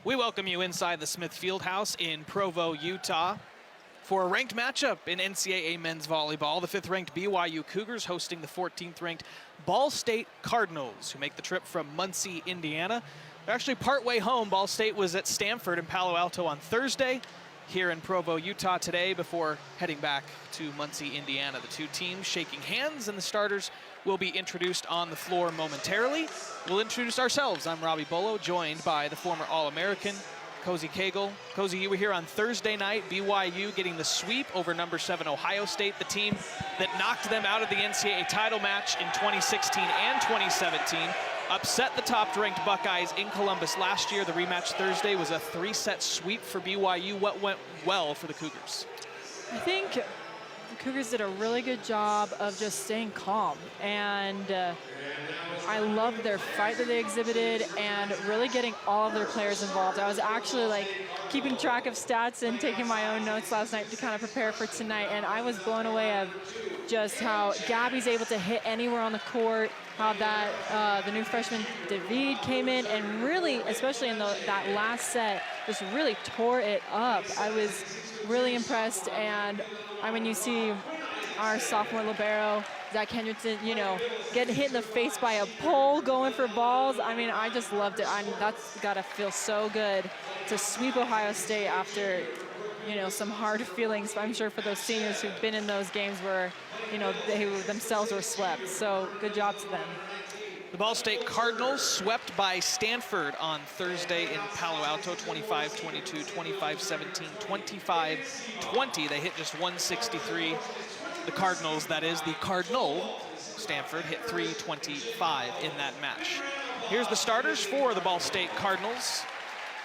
We welcome you inside the Smith Fieldhouse in Provo, Utah for a ranked matchup in NCAA men's volleyball. The 5th-ranked BYU Cougars hosting the 14th-ranked Ball State Cardinals, who make the trip from Muncie, Indiana. They're actually partway home. Ball State was at Stanford and Palo Alto on Thursday, here in Provo, Utah today before heading back to Muncie, Indiana. The two teams shaking hands, and the starters will be introduced on the floor momentarily. We'll introduce ourselves. I'm Robbie Bolo, joined by the former All-American, Cozy Cagle. Cozy, you were here on Thursday night. BYU getting the sweep over number 7 Ohio State, the team that knocked them out of the NCAA title match in 2016 and 2017. Upset the top-ranked Buckeyes in Columbus last year. The rematch Thursday was a 3-set sweep for BYU. What went well for the Cougars? I think the Cougars did a really good job of just staying calm, and I loved their fight that they exhibited and really getting all of their players involved. I was actually keeping track of stats and taking my own notes last night to kind of prepare for tonight, and I was blown away of just how Gabby's able to hit anywhere on the court, how that the new freshman David came in and really, especially in that last set, just really tore it up. I was really impressed, and I mean, you see our sophomore libero, Zach Hendrickson, getting hit in the face by a pole, going for balls. I mean, I just loved it. That's got to feel so good to sweep Ohio State after, some hard feelings, I'm sure, for those seniors who've been in those games where, they themselves were swept. So good job to them. The Ball State Cardinals swept by Stanford on Thursday in Palo Alto, 25-22, 25-17, 25-20. They hit just 163. The Cardinals, that is, the Cardinal Stanford hit 325 in that match. Here's the starters for the Ball State Cardinals.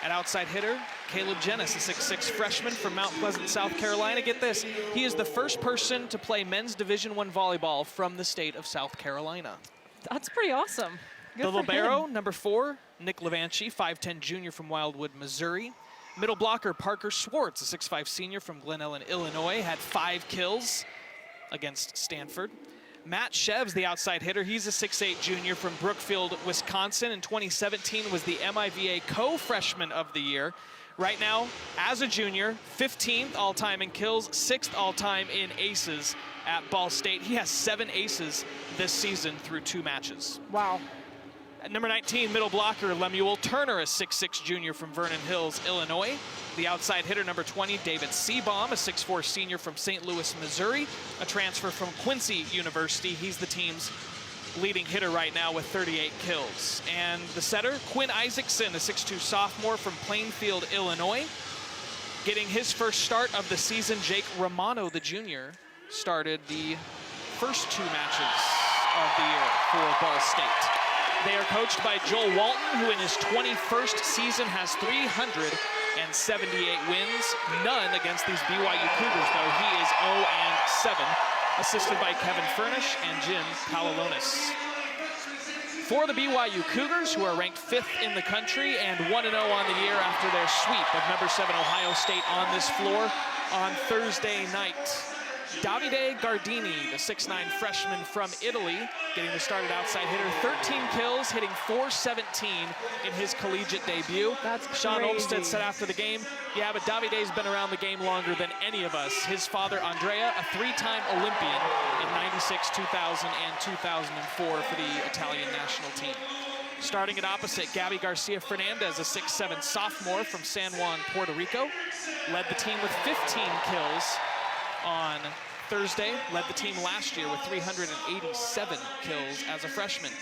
At outside hitter, Caleb Jennis, a 6'6" freshman from Mount Pleasant, South Carolina. Get this, he is the first person to play men's Division I volleyball from the state of South Carolina. That's pretty awesome. Good the for libero, him. number 4, Nick Levanchi, 5'10" junior from Wildwood, Missouri. Middle blocker, Parker Schwartz, a 6'5" senior from Glen Ellen, Illinois, had 5 kills against Stanford. Matt Shevs, the outside hitter, he's a 6'8" junior from Brookfield, Wisconsin. In 2017 was the MIVA co-freshman of the year. Right now, as a junior, 15th all-time in kills, 6th all-time in aces at Ball State. He has 7 aces this season through 2 matches. Wow. At number 19, middle blocker, Lemuel Turner, a 6'6" junior from Vernon Hills, Illinois. The outside hitter, number 20, David Seabaum, a 6'4" senior from St. Louis, Missouri, a transfer from Quincy University. He's the team's leading hitter right now with 38 kills. And the setter, Quinn Isaacson, a 6'2" sophomore from Plainfield, Illinois. Getting his first start of the season, Jake Romano, the junior, started the first 2 matches of the year for Ball State. They are coached by Joel Walton, who in his 21st season has 378 wins, none against these BYU Cougars, though he is 0-7, assisted by Kevin Furnish and Jim Palalonis. For the BYU Cougars, who are ranked 5th in the country and 1-0 on the year after their sweep of number 7 Ohio State on this floor on Thursday night. Davide Gardini, the 6'9" freshman from Italy, getting the start at outside hitter. 13 kills, hitting .417 in his collegiate debut. That's Sean crazy. Olmstead said after the game, yeah, but Davide's been around the game longer than any of us. His father, Andrea, a 3-time Olympian in '96, 2000, and 2004 for the Italian national team. Starting at opposite, Gabby Garcia Fernandez, a 6'7" sophomore from San Juan, Puerto Rico, led the team with 15 kills on Thursday, led the team last year with 387 kills as a freshman.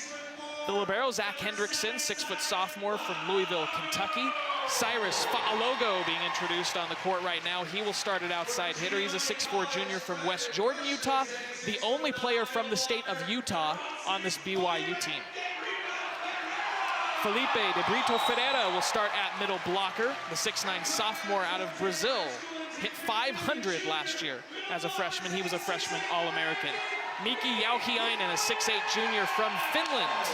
The libero, Zach Hendrickson, 6' sophomore from Louisville, Kentucky. Cyrus Fa'alogo being introduced on the court right now. He will start at outside hitter. He's a 6'4" junior from West Jordan, Utah, the only player from the state of Utah on this BYU team. Felipe de Brito Ferreira will start at middle blocker, the 6'9" sophomore out of Brazil. Hit 500 last year as a freshman. He was a freshman All-American. Miki Jauhiainen, a 6'8" junior from Finland,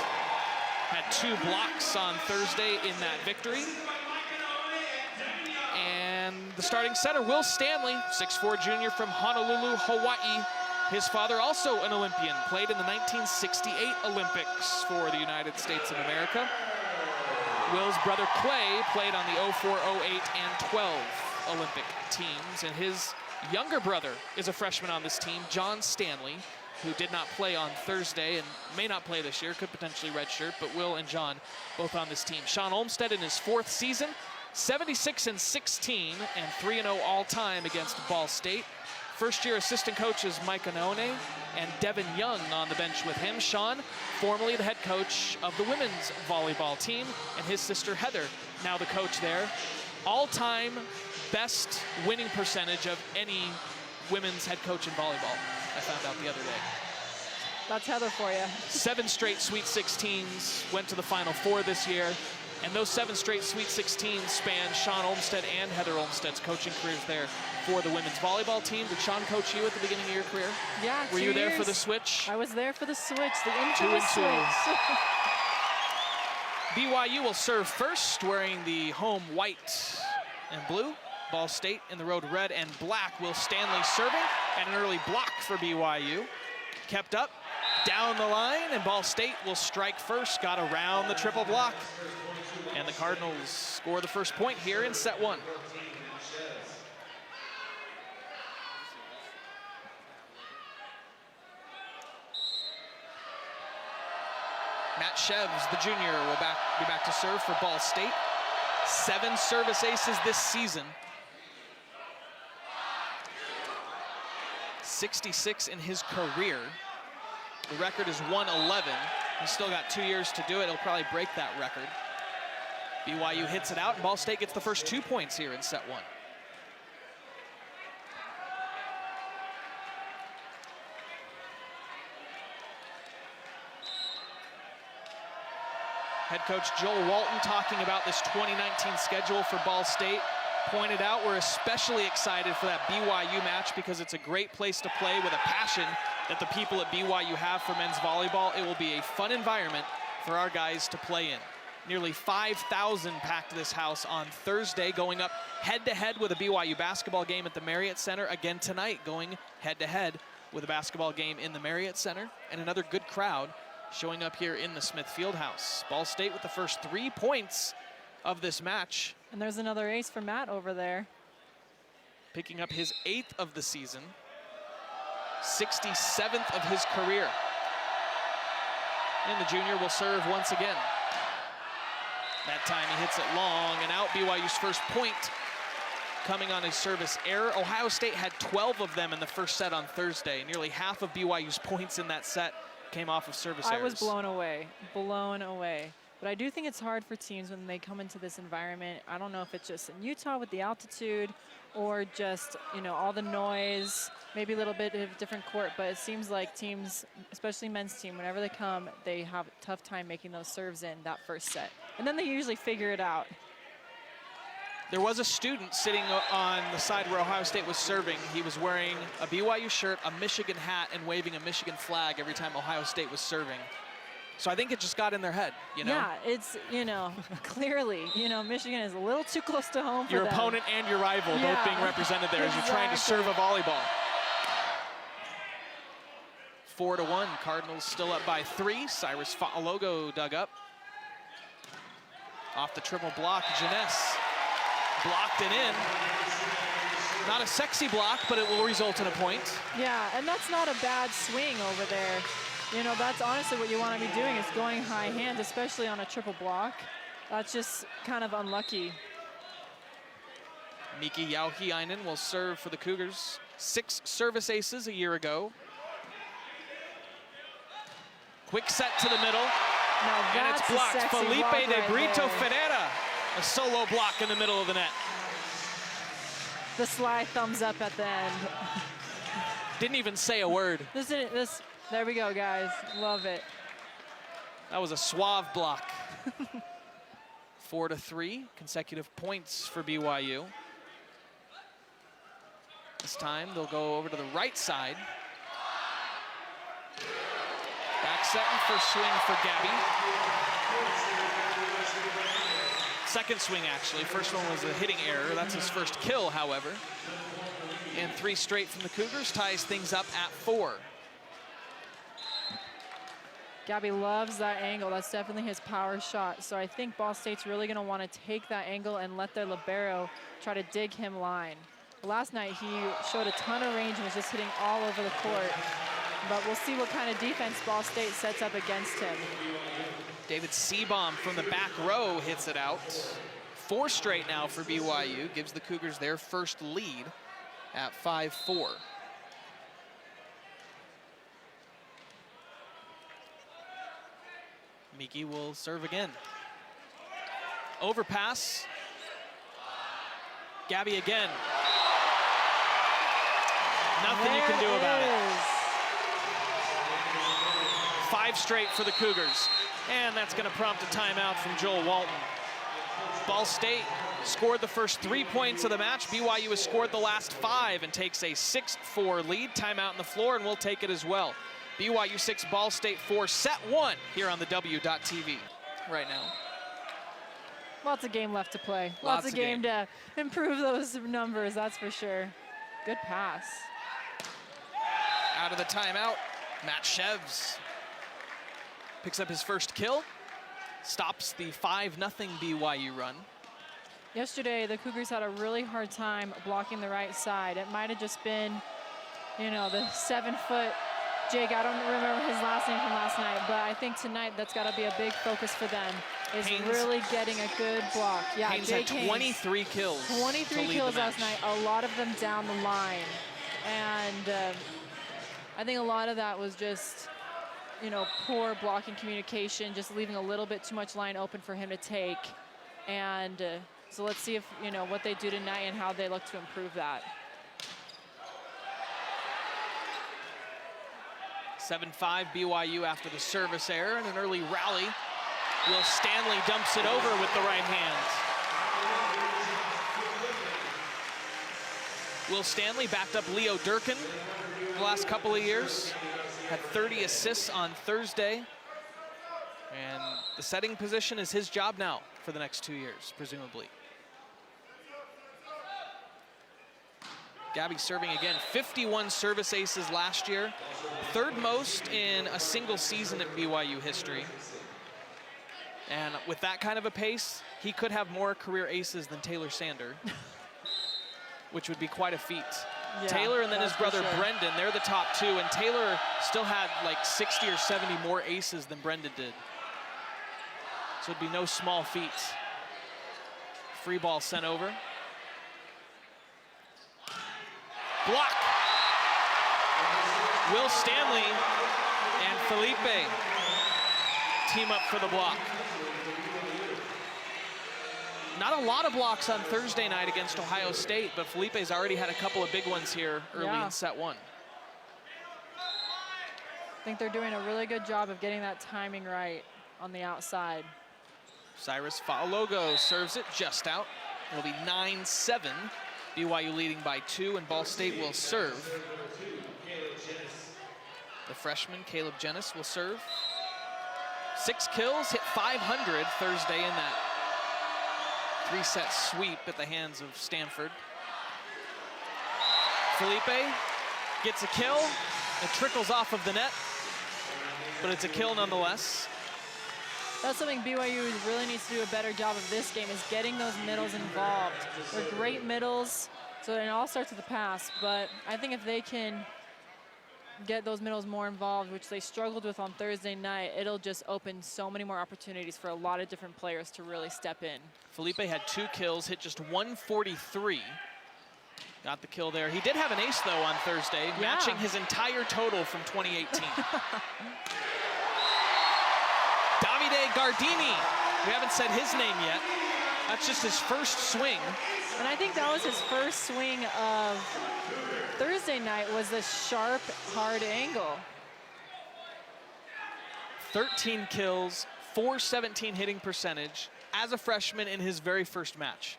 had 2 blocks on Thursday in that victory. And the starting setter, Will Stanley, 6'4" junior from Honolulu, Hawaii. His father, also an Olympian, played in the 1968 Olympics for the United States of America. Will's brother Clay played on the 04, 08, and 12 Olympic teams, and his younger brother is a freshman on this team, John Stanley, who did not play on Thursday and may not play this year, could potentially redshirt, but Will and John both on this team. Sean Olmstead in his 4th season, 76-16 and 3-0 all-time against Ball State. First-year assistant coaches Mike Anone and Devin Young on the bench with him. Sean, formerly the head coach of the women's volleyball team, and his sister Heather, now the coach there. All-time best winning percentage of any women's head coach in volleyball, I found out the other day. That's Heather for you. 7 straight Sweet 16s, went to the Final Four this year. And those 7 straight Sweet 16s span Sean Olmstead and Heather Olmstead's coaching careers there for the women's volleyball team. Did Sean coach you at the beginning of your career? Yeah, Were you there for the switch? I was there for the switch, the infamous switch. BYU will serve first, wearing the home white and blue. Ball State in the road red and black. Will Stanley serving, and an early block for BYU. Kept up, down the line, and Ball State will strike first. Got around the triple block. And the Cardinals score the first point here in set 1. Matt Shevs, the junior, will be back to serve for Ball State. 7 service aces this season. 66 in his career. The record is 111. He's still got 2 years to do it. He'll probably break that record. BYU hits it out, and Ball State gets the first 2 points here in set 1. Head coach Joel Walton talking about this 2019 schedule for Ball State. Pointed out we're especially excited for that BYU match because it's a great place to play with a passion that the people at BYU have for men's volleyball. It will be a fun environment for our guys to play in. Nearly 5,000 packed this house on Thursday, going up head-to-head with a BYU basketball game at the Marriott Center. Again tonight, going head-to-head with a basketball game in the Marriott Center. And another good crowd showing up here in the Smith Fieldhouse. Ball State with the first 3 points of this match. And there's another ace for Matt over there. Picking up his 8th of the season. 67th of his career. And the junior will serve once again. That time he hits it long and out. BYU's first point coming on his service error. Ohio State had 12 of them in the first set on Thursday. Nearly half of BYU's points in that set came off of service errors. I was blown away, blown away. But I do think it's hard for teams when they come into this environment. I don't know if it's just in Utah with the altitude or just, you know, all the noise, maybe a little bit of different court, but it seems like teams, especially men's team, whenever they come, they have a tough time making those serves in that first set. And then they usually figure it out. There was a student sitting on the side where Ohio State was serving. He was wearing a BYU shirt, a Michigan hat, and waving a Michigan flag every time Ohio State was serving. So I think it just got in their head, you know? Yeah, it's, you know, clearly, you know, Michigan is a little too close to home for your them. opponent and your rival both being represented there as you're trying to serve a volleyball. 4-1, Cardinals still up by 3. Cyrus Fa'alogo dug up. Off the triple block, Janess blocked it in. Not a sexy block, but it will result in a point. Yeah, and that's not a bad swing over there. You know, that's honestly what you want to be doing, is going high hand, especially on a triple block. That's just kind of unlucky. Miki Jauhiainen will serve for the Cougars. 6 service aces a year ago. Quick set to the middle. Now and it's blocked. Felipe de Brito Ferreira, a solo block in the middle of the net. The sly thumbs up at the end. Didn't even say a word. There we go, guys. Love it. That was a suave block. 4-3, consecutive points for BYU. This time they'll go over to the right side. Back set and first swing for Gabby. Second swing, actually. First one was a hitting error. That's his first kill, however. And 3 straight from the Cougars ties things up at 4. Gabby loves that angle. That's definitely his power shot. So I think Ball State's really going to want to take that angle and let their libero try to dig him line. Last night, he showed a ton of range and was just hitting all over the court. But we'll see what kind of defense Ball State sets up against him. David Seabaum from the back row hits it out. 4 straight now for BYU, gives the Cougars their first lead at 5-4. Miki will serve again. Overpass. Gabby again. Nothing you can do about it. 5 straight for the Cougars. And that's going to prompt a timeout from Joel Walton. Ball State scored the first 3 points of the match. BYU has scored the last 5 and takes a 6-4 lead. Timeout on the floor, and we'll take it as well. BYU 6, Ball State 4, set 1 here on the W.TV right now. Lots of game left to play. Lots of game to improve those numbers, that's for sure. Good pass. Out of the timeout, Matt Shevs picks up his first kill, stops the 5-0 BYU run. Yesterday, the Cougars had a really hard time blocking the right side. It might have just been, you know, the 7-foot Jake, I don't remember his last name from last night, but I think tonight that's got to be a big focus for them, is Haynes, really getting a good block. Yeah, Haynes Jake had 23 kills. 23 kills last night, a lot of them down the line. And I think a lot of that was just, you know, poor blocking communication, just leaving a little bit too much line open for him to take. And so let's see if, you know, what they do tonight and how they look to improve that. 7-5 BYU after the service error and an early rally. Will Stanley dumps it over with the right hand. Will Stanley backed up Leo Durkin the last couple of years. Had 30 assists on Thursday. And the setting position is his job now for the next 2 years, presumably. Gabby serving again, 51 service aces last year, 3rd most in a single season in BYU history. And with that kind of a pace, he could have more career aces than Taylor Sander, which would be quite a feat. Yeah, Taylor and then his brother Brendan, they're the top 2, and Taylor still had like 60 or 70 more aces than Brendan did. So it'd be no small feat. Free ball sent over. Block. Will Stanley and Felipe team up for the block. Not a lot of blocks on Thursday night against Ohio State, but Felipe's already had a couple of big ones here early in set 1. I think they're doing a really good job of getting that timing right on the outside. Cyrus Faologo serves it just out. It'll be 9-7. BYU leading by 2, and Ball State will serve. The freshman, Caleb Jennis, will serve. 6 kills, hit 500 Thursday in that 3-set sweep at the hands of Stanford. Felipe gets a kill. It trickles off of the net, but it's a kill nonetheless. That's something BYU really needs to do a better job of this game, is getting those middles involved. They're great middles, so it all starts with the pass, but I think if they can get those middles more involved, which they struggled with on Thursday night, it'll just open so many more opportunities for a lot of different players to really step in. Felipe had 2 kills, hit just 143. Got the kill there. He did have an ace, though, on Thursday, matching his entire total from 2018. Davide Gardini, we haven't said his name yet. That's just his first swing. And I think that was his first swing of Thursday night, was the sharp, hard angle. 13 kills, .417 hitting percentage as a freshman in his very first match.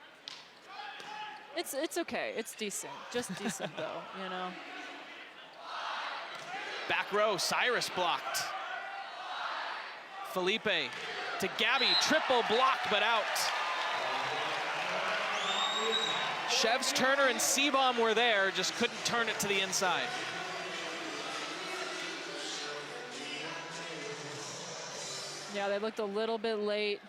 It's okay, it's decent, just decent though, you know. Back row, Cyrus blocked. Felipe to Gabby, triple block, but out. Shevs, Turner, and Seabaum were there, just couldn't turn it to the inside. Yeah, they looked a little bit late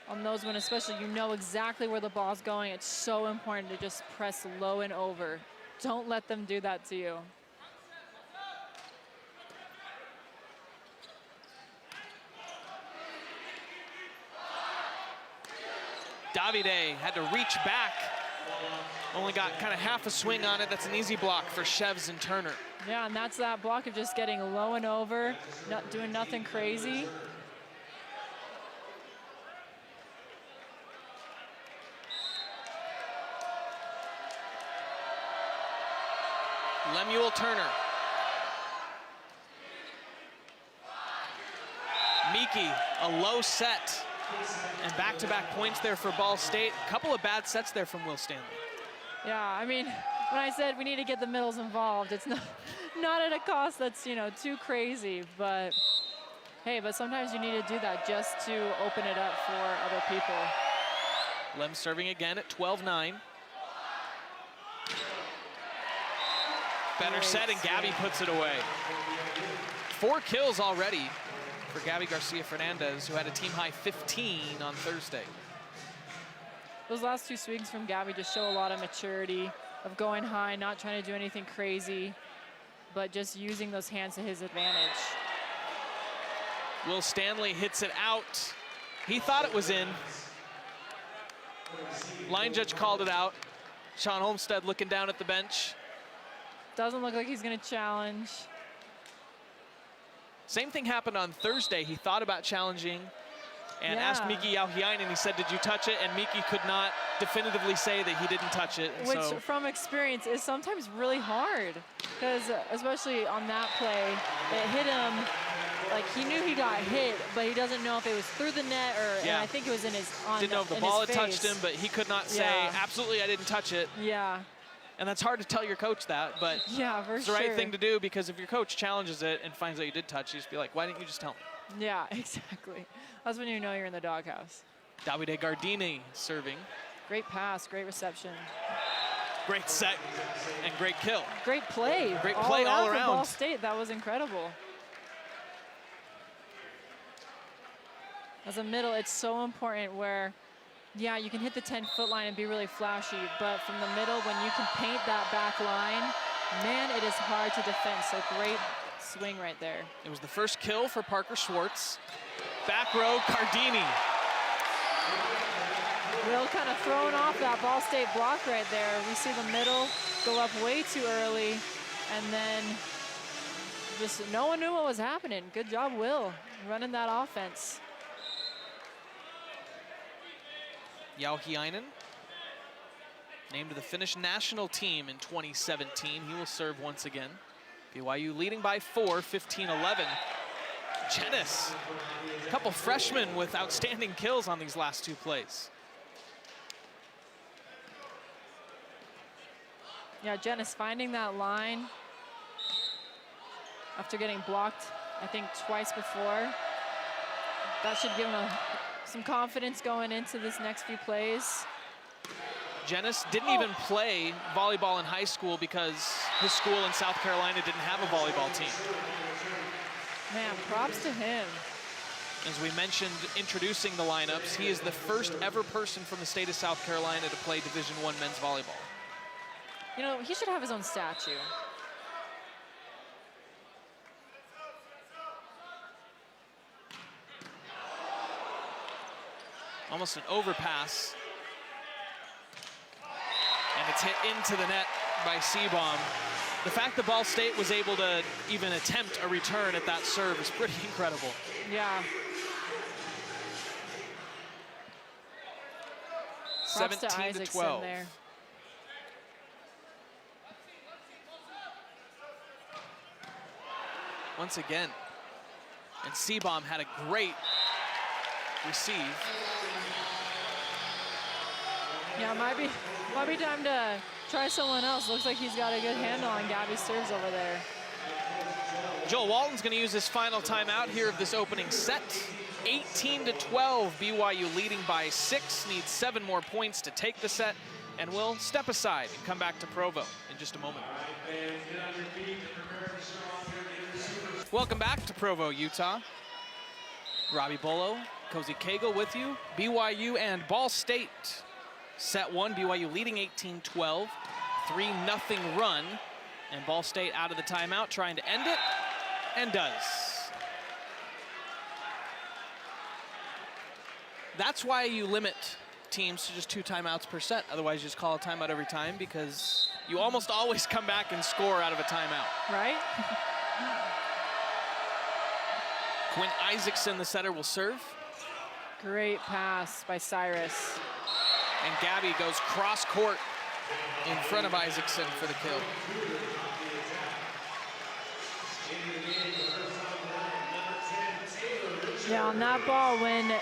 on those when especially you know exactly where the ball's going. It's so important to just press low and over. Don't let them do that to you. Davide had to reach back. Only got kind of half a swing on it. That's an easy block for Chevs and Turner. Yeah, and that's that block of just getting low and over, not doing nothing crazy. Lemuel Turner. Miki, a low set. And back-to-back points there for Ball State. A couple of bad sets there from Will Stanley. Yeah, I mean, when I said we need to get the middles involved, it's not at a cost that's, you know, too crazy, but hey, but sometimes you need to do that just to open it up for other people. Lem serving again at 12-9. Better set, and Gabby puts it away. 4 kills already for Gabby Garcia-Fernandez, who had a team-high 15 on Thursday. Those last 2 swings from Gabby just show a lot of maturity, of going high, not trying to do anything crazy, but just using those hands to his advantage. Will Stanley hits it out. He thought it was in. Line judge called it out. Sean Olmstead looking down at the bench. Doesn't look like he's going to challenge. Same thing happened on Thursday. He thought about challenging and asked Miki Jauhiainen. He said, "Did you touch it?" And Miki could not definitively say that he didn't touch it. Which, from experience, is sometimes really hard. Because, especially on that play, it hit him, like he knew he got hit, but he doesn't know if it was through the net or, and I think it was in his, didn't know if the ball had touched him, but he could not say, absolutely, I didn't touch it. Yeah. And that's hard to tell your coach that, but it's the right thing to do, because if your coach challenges it and finds out you did touch, you just be like, why didn't you just tell me? Yeah, exactly. That's when you know you're in the doghouse. Davide Gardini serving. Great pass, great reception. Great set and great kill. Great play. Great play all around. For Ball State, that was incredible. As a middle, it's so important where, yeah, you can hit the 10-foot line and be really flashy, but from the middle, when you can paint that back line, man, it is hard to defend. So great swing right there. It was the first kill for Parker Schwartz. Back row, Cardini. Will kind of throwing off that Ball State block right there. We see the middle go up way too early, and then just no one knew what was happening. Good job, Will, running that offense. Jauhiainen, named to the Finnish national team in 2017. He will serve once again. BYU leading by 4, 15-11. Jenis, a couple freshmen with outstanding kills on these last 2 plays. Yeah, Jenis finding that line after getting blocked, I think, twice before. That should give him some confidence going into this next few plays. Jenis didn't even play volleyball in high school because his school in South Carolina didn't have a volleyball team. Man, props to him. As we mentioned, introducing the lineups, he is the first ever person from the state of South Carolina to play Division I men's volleyball. You know, he should have his own statue. Almost an overpass. And it's hit into the net by Seabaum. The fact that Ball State was able to even attempt a return at that serve is pretty incredible. Yeah. 17-12. There. Once again, and Seabaum had a great receive. Yeah, might be time to try someone else. Looks like he's got a good handle on Gabby's serves over there. Joel Walton's going to use his final timeout here of this opening set. 18-12, BYU leading by 6, needs 7 more points to take the set, and will step aside and come back to Provo in just a moment. Welcome back to Provo, Utah. Robbie Bolo, Cozy Cagle with you. BYU and Ball State. Set one, BYU leading 18-12. 3-0 run. And Ball State out of the timeout, trying to end it, and does. That's why you limit teams to just 2 timeouts per set. Otherwise, you just call a timeout every time, because you almost always come back and score out of a timeout. Right? Quinn Isaacson, the setter, will serve. Great pass by Cyrus. And Gabby goes cross court in front of Isaacson for the kill. Yeah, on that ball,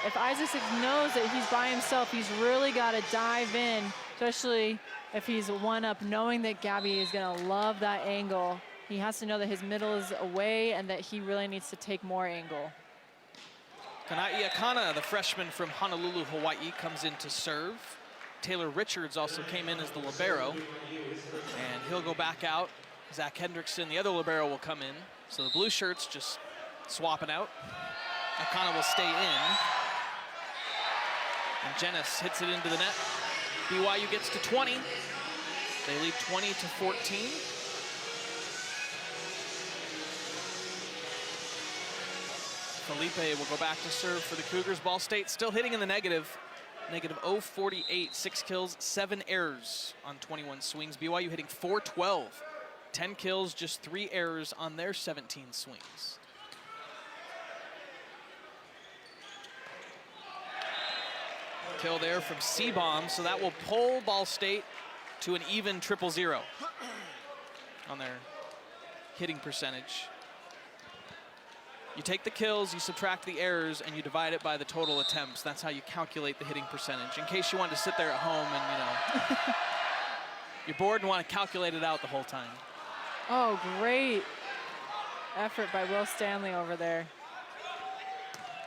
if Isaacson knows that he's by himself, he's really got to dive in, especially if he's one up, knowing that Gabby is going to love that angle. He has to know that his middle is away and that he really needs to take more angle. Kanai Akana, the freshman from Honolulu, Hawaii, comes in to serve. Taylor Richards also came in as the libero, and he'll go back out. Zach Hendrickson, the other libero, will come in. So the blue shirts just swapping out. Akana will stay in. And Jenis hits it into the net. BYU gets to 20. They lead 20-14. Felipe will go back to serve for the Cougars. Ball State still hitting in the negative. Negative 0-48, 6 kills, 7 errors on 21 swings. BYU hitting .412, 10 kills, just 3 errors on their 17 swings. Kill there from C-Bomb, so that will pull Ball State to an even 0-0 on their hitting percentage. You take the kills, you subtract the errors, and you divide it by the total attempts. That's how you calculate the hitting percentage. In case you wanted to sit there at home and, you're bored and want to calculate it out the whole time. Oh, great effort by Will Stanley over there.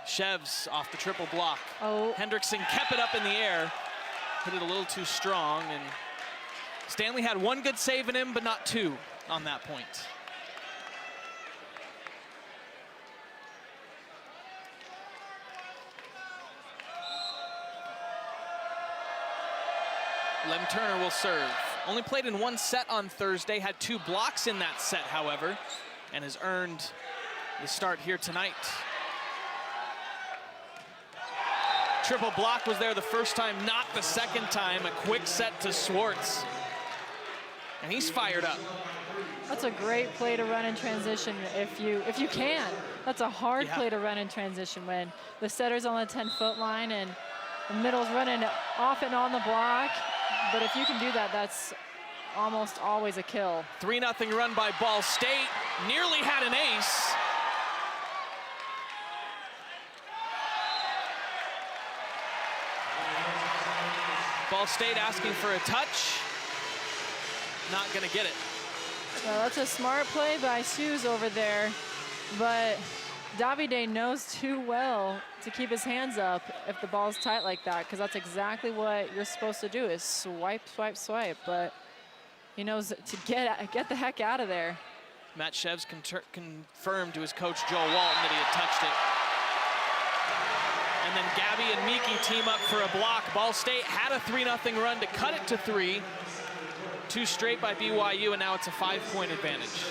Chevs off the triple block. Oh. Hendrickson kept it up in the air. Hit it a little too strong, and Stanley had 1 good save in him, but not 2 on that point. Lem Turner will serve. Only played in 1 set on Thursday, had 2 blocks in that set, however, and has earned the start here tonight. Triple block was there the first time, not the second time. A quick set to Swartz. And he's fired up. That's a great play to run in transition if you can. That's a hard play to run in transition when the setter's on the 10-foot line and the middle's running off and on the block. But if you can do that, that's almost always a kill. 3-0 run by Ball State. Nearly had an ace. Ball State asking for a touch. Not gonna get it. Well, that's a smart play by Shoes over there, but Davide knows too well to keep his hands up if the ball's tight like that, because that's exactly what you're supposed to do, is swipe, swipe, swipe. But he knows to get the heck out of there. Matt Chevs confirmed to his coach Joel Walton that he had touched it. And then Gabby and Miki team up for a block. Ball State had a 3-0 run to cut it to 3. 2 straight by BYU, and now it's a 5-point advantage.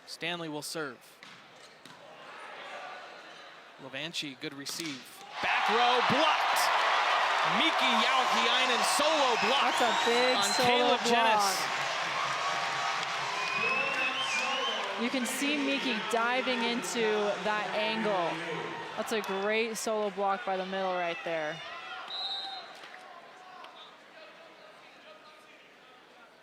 Stanley will serve. Levanchi, good receive. Back row, blocked. Miki Jauhiainen solo block. That's a big on solo Caleb block. Jenis. You can see Miki diving into that angle. That's a great solo block by the middle right there.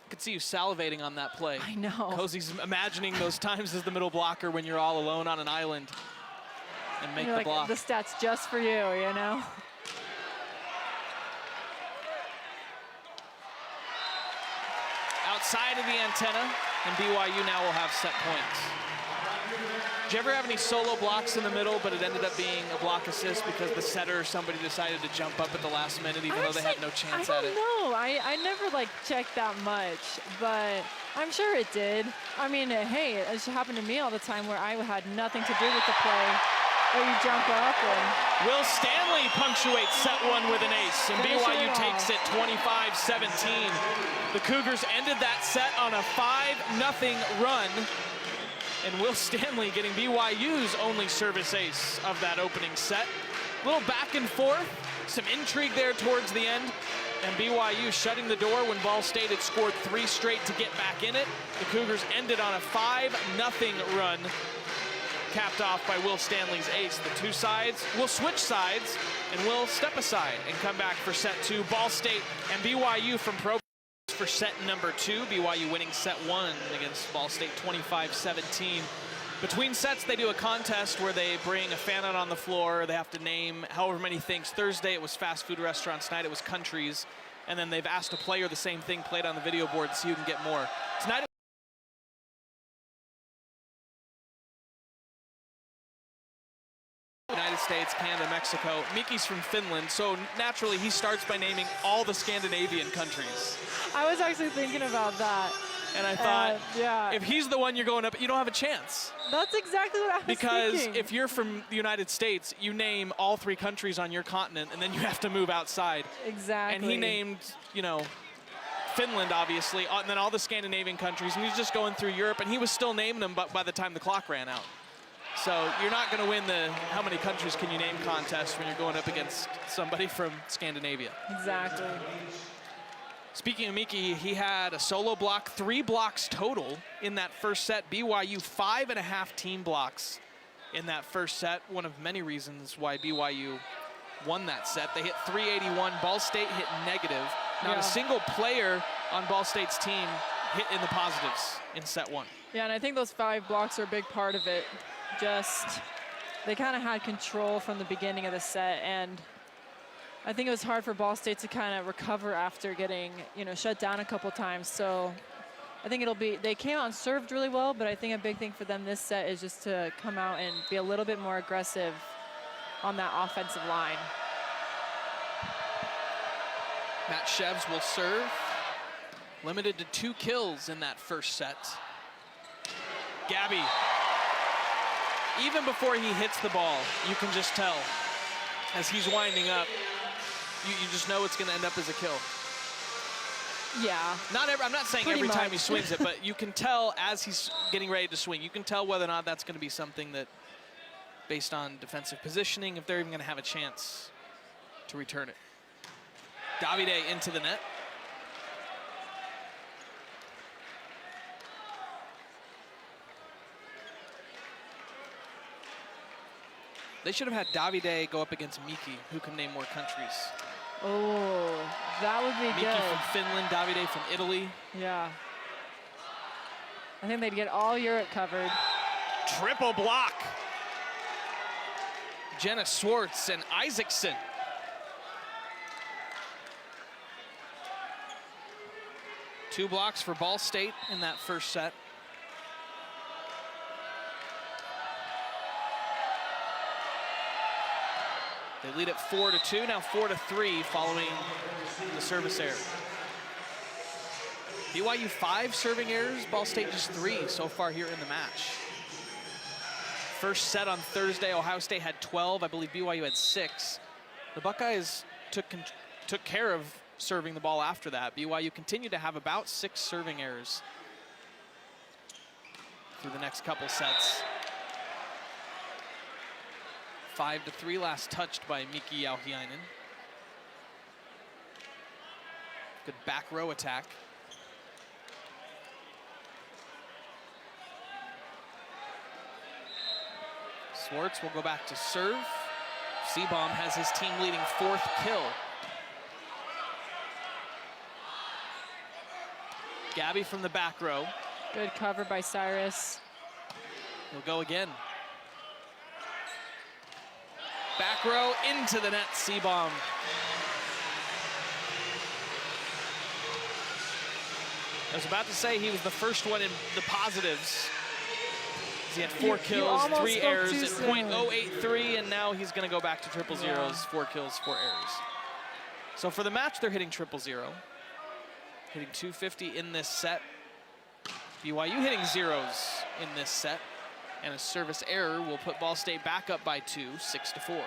I could see you salivating on that play. I know. Cozy's imagining those times as the middle blocker when you're all alone on an island and make the block. The stats just for you, you know? Outside of the antenna, and BYU now will have set points. Did you ever have any solo blocks in the middle, but it ended up being a block assist because the setter or somebody decided to jump up at the last minute, even though they had no chance at it? I don't know. I never like checked that much, but I'm sure it did. I mean, hey, it just happened to me all the time where I had nothing to do with the play. Or you jump up and... Will Stanley punctuates set one with an ace, and BYU takes it 25-17. The Cougars ended that set on a 5-0 run, and Will Stanley getting BYU's only service ace of that opening set. A little back and forth, some intrigue there towards the end, and BYU shutting the door when Ball State had scored 3 straight to get back in it. The Cougars ended on a 5-0 run, capped off by Will Stanley's ace. The two sides will switch sides and will step aside and come back for set 2. Ball State and BYU from Pro for set number 2. BYU winning set 1 against Ball State 25-17. Between sets, they do a contest where they bring a fan out on the floor. They have to name however many things. Thursday, it was fast food restaurants. Tonight, it was countries. And then they've asked a player the same thing played on the video board to see who can get more. Tonight, United States, Canada, Mexico. Miki's from Finland, so naturally he starts by naming all the Scandinavian countries. I was actually thinking about that. And I thought, yeah, if he's the one you're going up, you don't have a chance. That's exactly what I was because thinking. If you're from the United States, you name all 3 countries on your continent, and then you have to move outside. Exactly. And he named, you know, Finland, obviously, and then all the Scandinavian countries, and he's just going through Europe, and he was still naming them by the time the clock ran out. So you're not going to win the how many countries can you name contest when you're going up against somebody from Scandinavia. Exactly. Speaking of Miki, he had a solo block, 3 blocks total in that first set. BYU 5.5 team blocks in that first set. One of many reasons why BYU won that set. They hit 381. Ball State hit negative. Not a single player on Ball State's team hit in the positives in set 1. Yeah, and I think those 5 blocks are a big part of it. Just, they kind of had control from the beginning of the set, and I think it was hard for Ball State to kind of recover after getting, you know, shut down a couple times. So I think they came out and served really well, but I think a big thing for them this set is just to come out and be a little bit more aggressive on that offensive line. Matt Shevs will serve. Limited to 2 kills in that first set. Gabby. Even before he hits the ball, you can just tell as he's winding up, you just know it's going to end up as a kill. Yeah. I'm not saying every time he swings it, but you can tell as he's getting ready to swing. You can tell whether or not that's going to be something that, based on defensive positioning, if they're even going to have a chance to return it. Davide into the net. They should have had Davide go up against Miki, who can name more countries. Oh, that would be Miki good. from Finland, Davide from Italy. Yeah. I think they'd get all Europe covered. Triple block. Jenna Swartz and Isaacson. Two blocks for Ball State in that first set. They lead it 4-2, now 4-3 following the service error. BYU 5 serving errors, Ball State just 3 so far here in the match. First set on Thursday, Ohio State had 12. I believe BYU had 6. The Buckeyes took care of serving the ball after that. BYU continued to have about 6 serving errors through the next couple sets. 5-3, last touched by Miki Jauhiainen. Good back row attack. Swartz will go back to serve. Seabaum has his team leading 4th kill. Gabby from the back row. Good cover by Cyrus. He'll go again. Back row into the net, Seabaum. I was about to say he was the first one in the positives He had 4 You kills, almost 3 spoke errors too at soon. .083, and now he's going to go back to triple zeros, 4 kills, 4 errors. So for the match, they're hitting 000, hitting 250 in this set. BYU hitting zeros in this set, and a service error will put Ball State back up by 2, 6-4.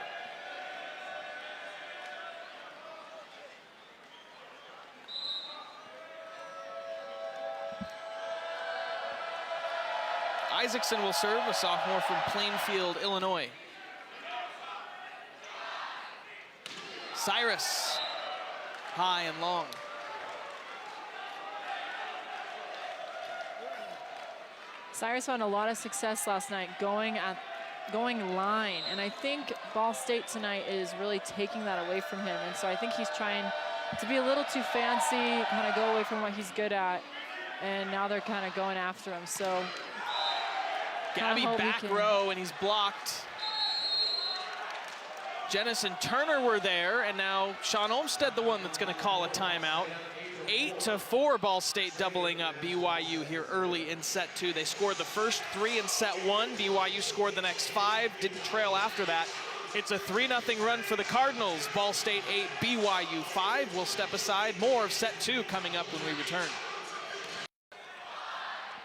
Isaacson will serve, a sophomore from Plainfield, Illinois. Cyrus, high and long. Cyrus found a lot of success last night going line, and I think Ball State tonight is really taking that away from him, and so I think he's trying to be a little too fancy, kind of go away from what he's good at, and now they're kind of going after him. So Gabby back row, and he's blocked. Jennison Turner were there, and now Sean Olmstead, the one that's going to call a timeout. 8-4, Ball State doubling up BYU here early in set 2. They scored the first 3 in set 1. BYU scored the next 5, didn't trail after that. It's a 3-0 run for the Cardinals. Ball State 8, BYU 5. We'll step aside. More of set 2 coming up when we return.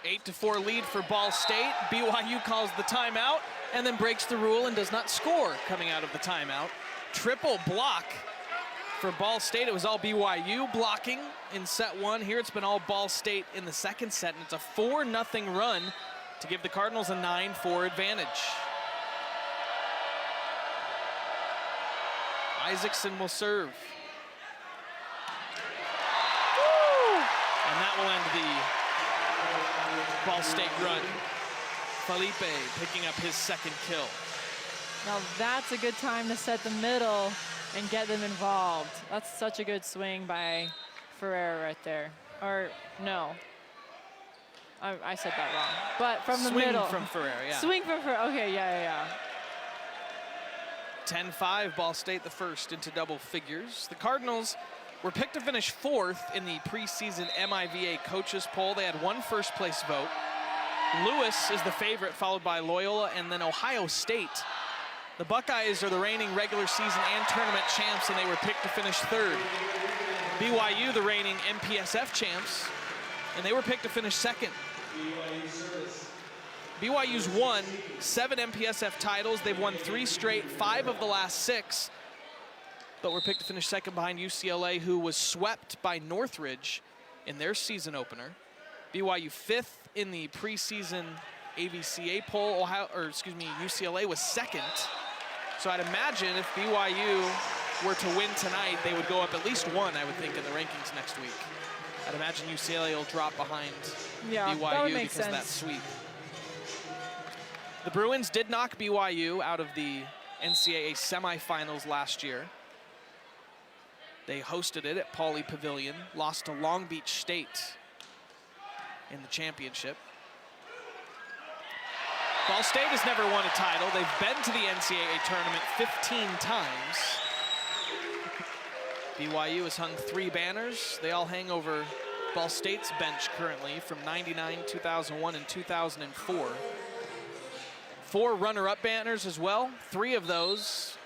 8-4 lead for Ball State. BYU calls the timeout and then breaks the rule and does not score coming out of the timeout. Triple block for Ball State. It was all BYU blocking in set 1. Here it's been all Ball State in the second set, and it's a 4-0 run to give the Cardinals a 9-4 advantage. Isaacson will serve. Woo! And that will end the Ball State run. Felipe picking up his second kill. Now that's a good time to set the middle and get them involved. That's such a good swing by Ferrer right there. Or no, I said that wrong. But from the middle. Swing from Ferrer, yeah. Swing from Ferrer, okay, yeah. 10-5, Ball State the first into double figures. The Cardinals were picked to finish 4th in the preseason MIVA coaches poll. They had 1 first place vote. Lewis is the favorite, followed by Loyola and then Ohio State. The Buckeyes are the reigning regular season and tournament champs, and they were picked to finish 3rd. BYU, the reigning MPSF champs, and they were picked to finish 2nd. BYU's won 7 MPSF titles. They've won 3 straight, 5 of the last 6, but were picked to finish 2nd behind UCLA, who was swept by Northridge in their season opener. BYU 5th in the preseason AVCA poll. UCLA was 2nd. So I'd imagine if BYU were to win tonight, they would go up at least 1, I would think, in the rankings next week. I'd imagine UCLA will drop behind BYU because of that sweep. The Bruins did knock BYU out of the NCAA semifinals last year. They hosted it at Pauley Pavilion, lost to Long Beach State in the championship. Ball State has never won a title. They've been to the NCAA tournament 15 times. BYU has hung 3 banners. They all hang over Ball State's bench currently from '99, 2001, and 2004. 4 runner-up banners as well. 3 of those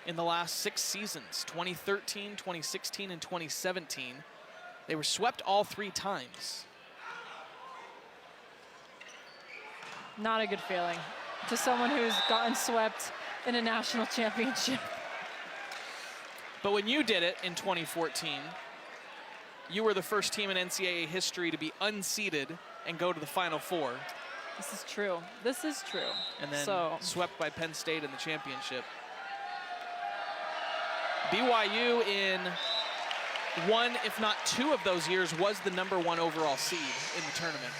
in the last 6 seasons, 2013, 2016, and 2017. They were swept all 3 times. Not a good feeling to someone who's gotten swept in a national championship. But when you did it in 2014, you were the first team in NCAA history to be unseeded and go to the Final Four. This is true. This is true. And then swept by Penn State in the championship. BYU in 1, if not 2 of those years was the #1 overall seed in the tournament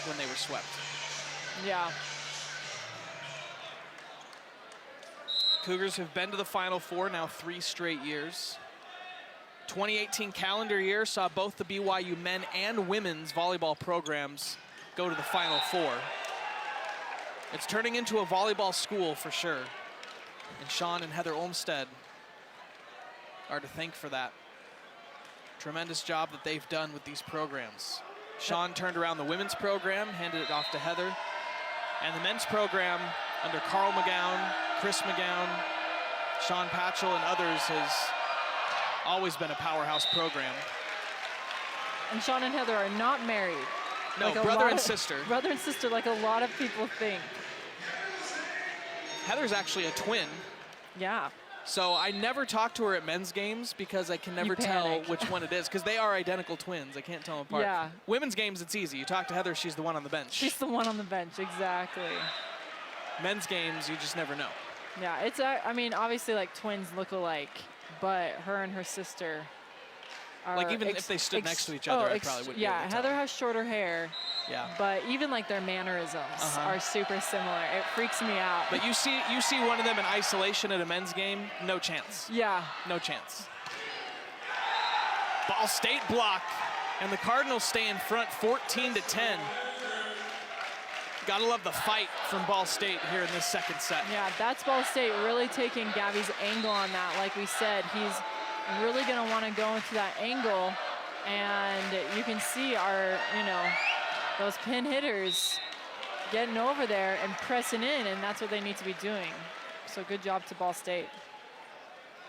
when they were swept. Yeah. Cougars have been to the Final Four now 3 straight years. 2018 calendar year saw both the BYU men and women's volleyball programs go to the Final Four. It's turning into a volleyball school for sure. And Sean and Heather Olmstead are to thank for that. Tremendous job that they've done with these programs. Sean turned around the women's program, handed it off to Heather. And the men's program under Carl McGowan, Chris McGowan, Sean Patchell, and others has always been a powerhouse program. And Sean and Heather are not married. No, like brother and sister. Brother and sister, like a lot of people think. Heather's actually a twin. Yeah. So I never talk to her at men's games because I can never tell which one it is, because they are identical twins. I can't tell them apart. Yeah. Women's games, it's easy. You talk to Heather, she's the one on the bench. She's the one on the bench, exactly. Men's games, you just never know. Yeah, it's, I mean, obviously, like, twins look alike, but her and her sister are... Like, even if they stood next to each other, I probably wouldn't be able to tell. Heather has shorter hair. Yeah. But even, like, their mannerisms are super similar. It freaks me out. But you see one of them in isolation at a men's game, no chance. Yeah. No chance. Ball State block, and the Cardinals stay in front 14-10. Gotta love the fight from Ball State here in this second set. Yeah, that's Ball State really taking Gabby's angle on that. Like we said, he's really gonna wanna go into that angle, and you can see our, those pin hitters getting over there and pressing in, and that's what they need to be doing. So good job to Ball State.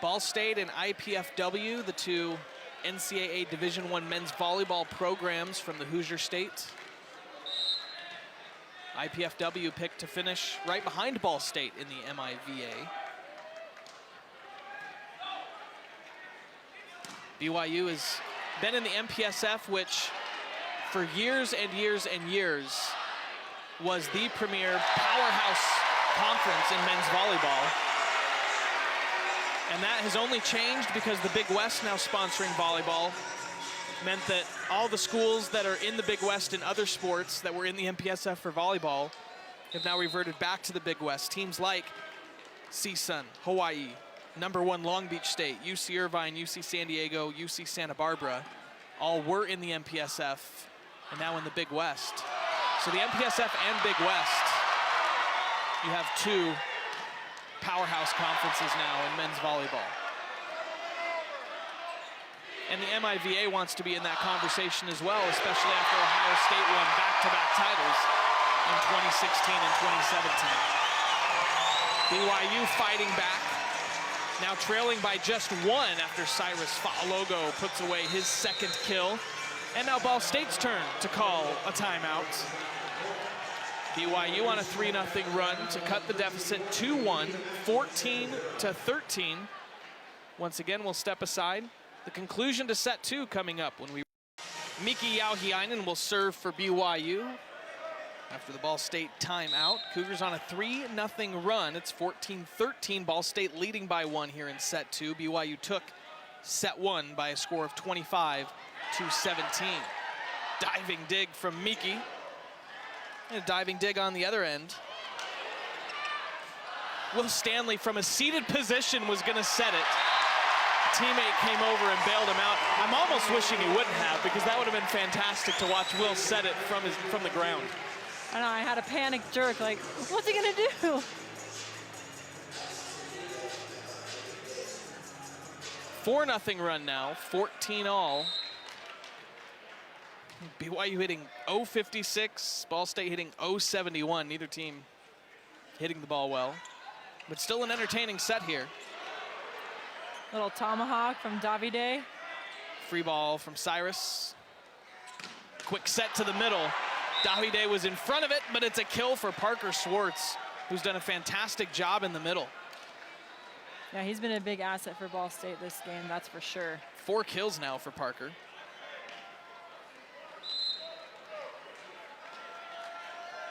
Ball State and IPFW, the two NCAA Division I men's volleyball programs from the Hoosier State. IPFW picked to finish right behind Ball State in the MIVA. BYU has been in the MPSF, which for years and years and years was the premier powerhouse conference in men's volleyball. And that has only changed because the Big West now sponsoring volleyball meant that all the schools that are in the Big West in other sports that were in the MPSF for volleyball have now reverted back to the Big West. Teams like CSUN, Hawaii, #1 Long Beach State, UC Irvine, UC San Diego, UC Santa Barbara, all were in the MPSF and now in the Big West. So the MPSF and Big West, you have two powerhouse conferences now in men's volleyball. And the MIVA wants to be in that conversation as well, especially after Ohio State won back-to-back titles in 2016 and 2017. BYU fighting back, now trailing by just one after Cyrus Fa'alogo puts away his second kill. And now Ball State's turn to call a timeout. BYU on a 3-0 run to cut the deficit 2-1, 14-13. Once again, we'll step aside. The conclusion to set 2 coming up when Miki Jauhiainen will serve for BYU after the Ball State timeout. Cougars on a 3-0 run. It's 14-13. Ball State leading by 1 here in set 2. BYU took set 1 by a score of 25-17. Diving dig from Miki. And a diving dig on the other end. Will Stanley from a seated position was gonna set it. Teammate came over and bailed him out. I'm almost wishing he wouldn't have, because that would have been fantastic to watch Will set it from the ground. I know, I had a panic jerk, like, what's he gonna do? 4-0 run now, 14-all. BYU hitting 0-56, Ball State hitting 0-71. Neither team hitting the ball well, but still an entertaining set here. Little tomahawk from Davide. Free ball from Cyrus. Quick set to the middle. Davide was in front of it, but it's a kill for Parker Swartz, who's done a fantastic job in the middle. Yeah, he's been a big asset for Ball State this game, that's for sure. 4 kills now for Parker.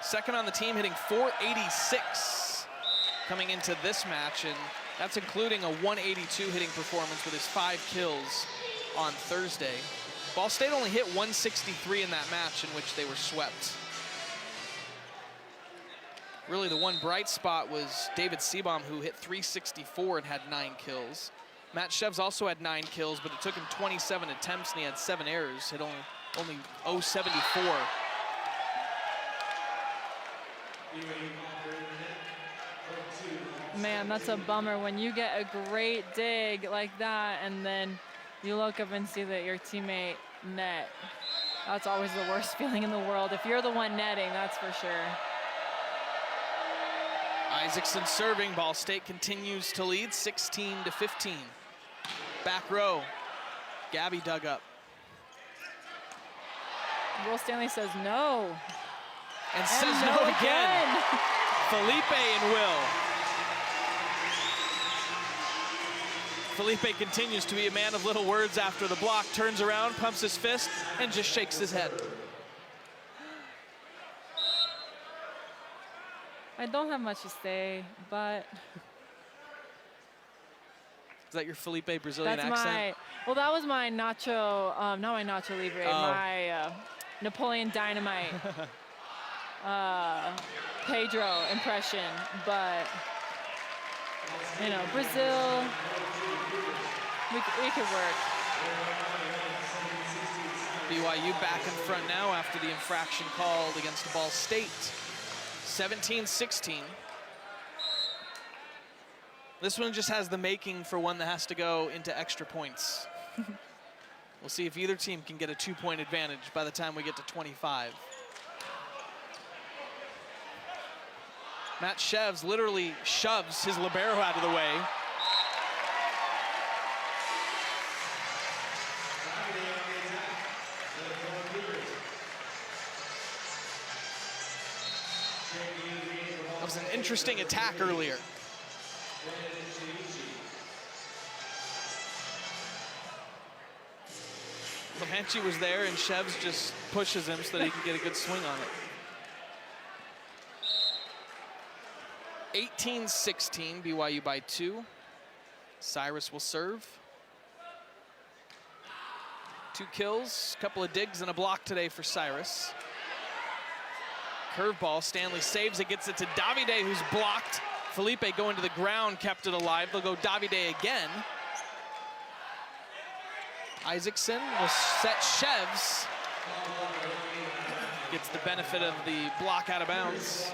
Second on the team, hitting 486 coming into this match, and that's including a 182 hitting performance with his 5 kills on Thursday. Ball State only hit 163 in that match in which they were swept. Really the one bright spot was David Seabaum, who hit 364 and had 9 kills. Matt Shevs also had 9 kills, but it took him 27 attempts and he had 7 errors, hit only 074. Man, that's a bummer when you get a great dig like that and then you look up and see that your teammate net. That's always the worst feeling in the world. If you're the one netting, that's for sure. Isaacson serving. Ball State continues to lead 16-15. Back row. Gabby dug up. Will Stanley says no. And says no again. Felipe and Will. Felipe continues to be a man of little words after the block, turns around, pumps his fist, and just shakes his head. I don't have much to say, but... Is that your Felipe Brazilian that's accent? well, that was my Nacho, not my Nacho Libre, my Napoleon Dynamite Pedro impression. But, you know, Brazil, we could work. BYU back in front now after the infraction called against Ball State. 17-16. This one just has the making for one that has to go into extra points. We'll see if either team can get a 2-point advantage by the time we get to 25. Matt Shevs literally shoves his libero out of the way. That was an interesting attack earlier. Lamanchi was there, and Shevs just pushes him so that he can get a good swing on it. 18-16, BYU by 2. Cyrus will serve. 2 kills, a couple of digs, and a block today for Cyrus. Curveball, Stanley saves it, gets it to Davide, who's blocked. Felipe going to the ground, kept it alive. They'll go Davide again. Isaacson will set Shevs. Gets the benefit of the block out of bounds.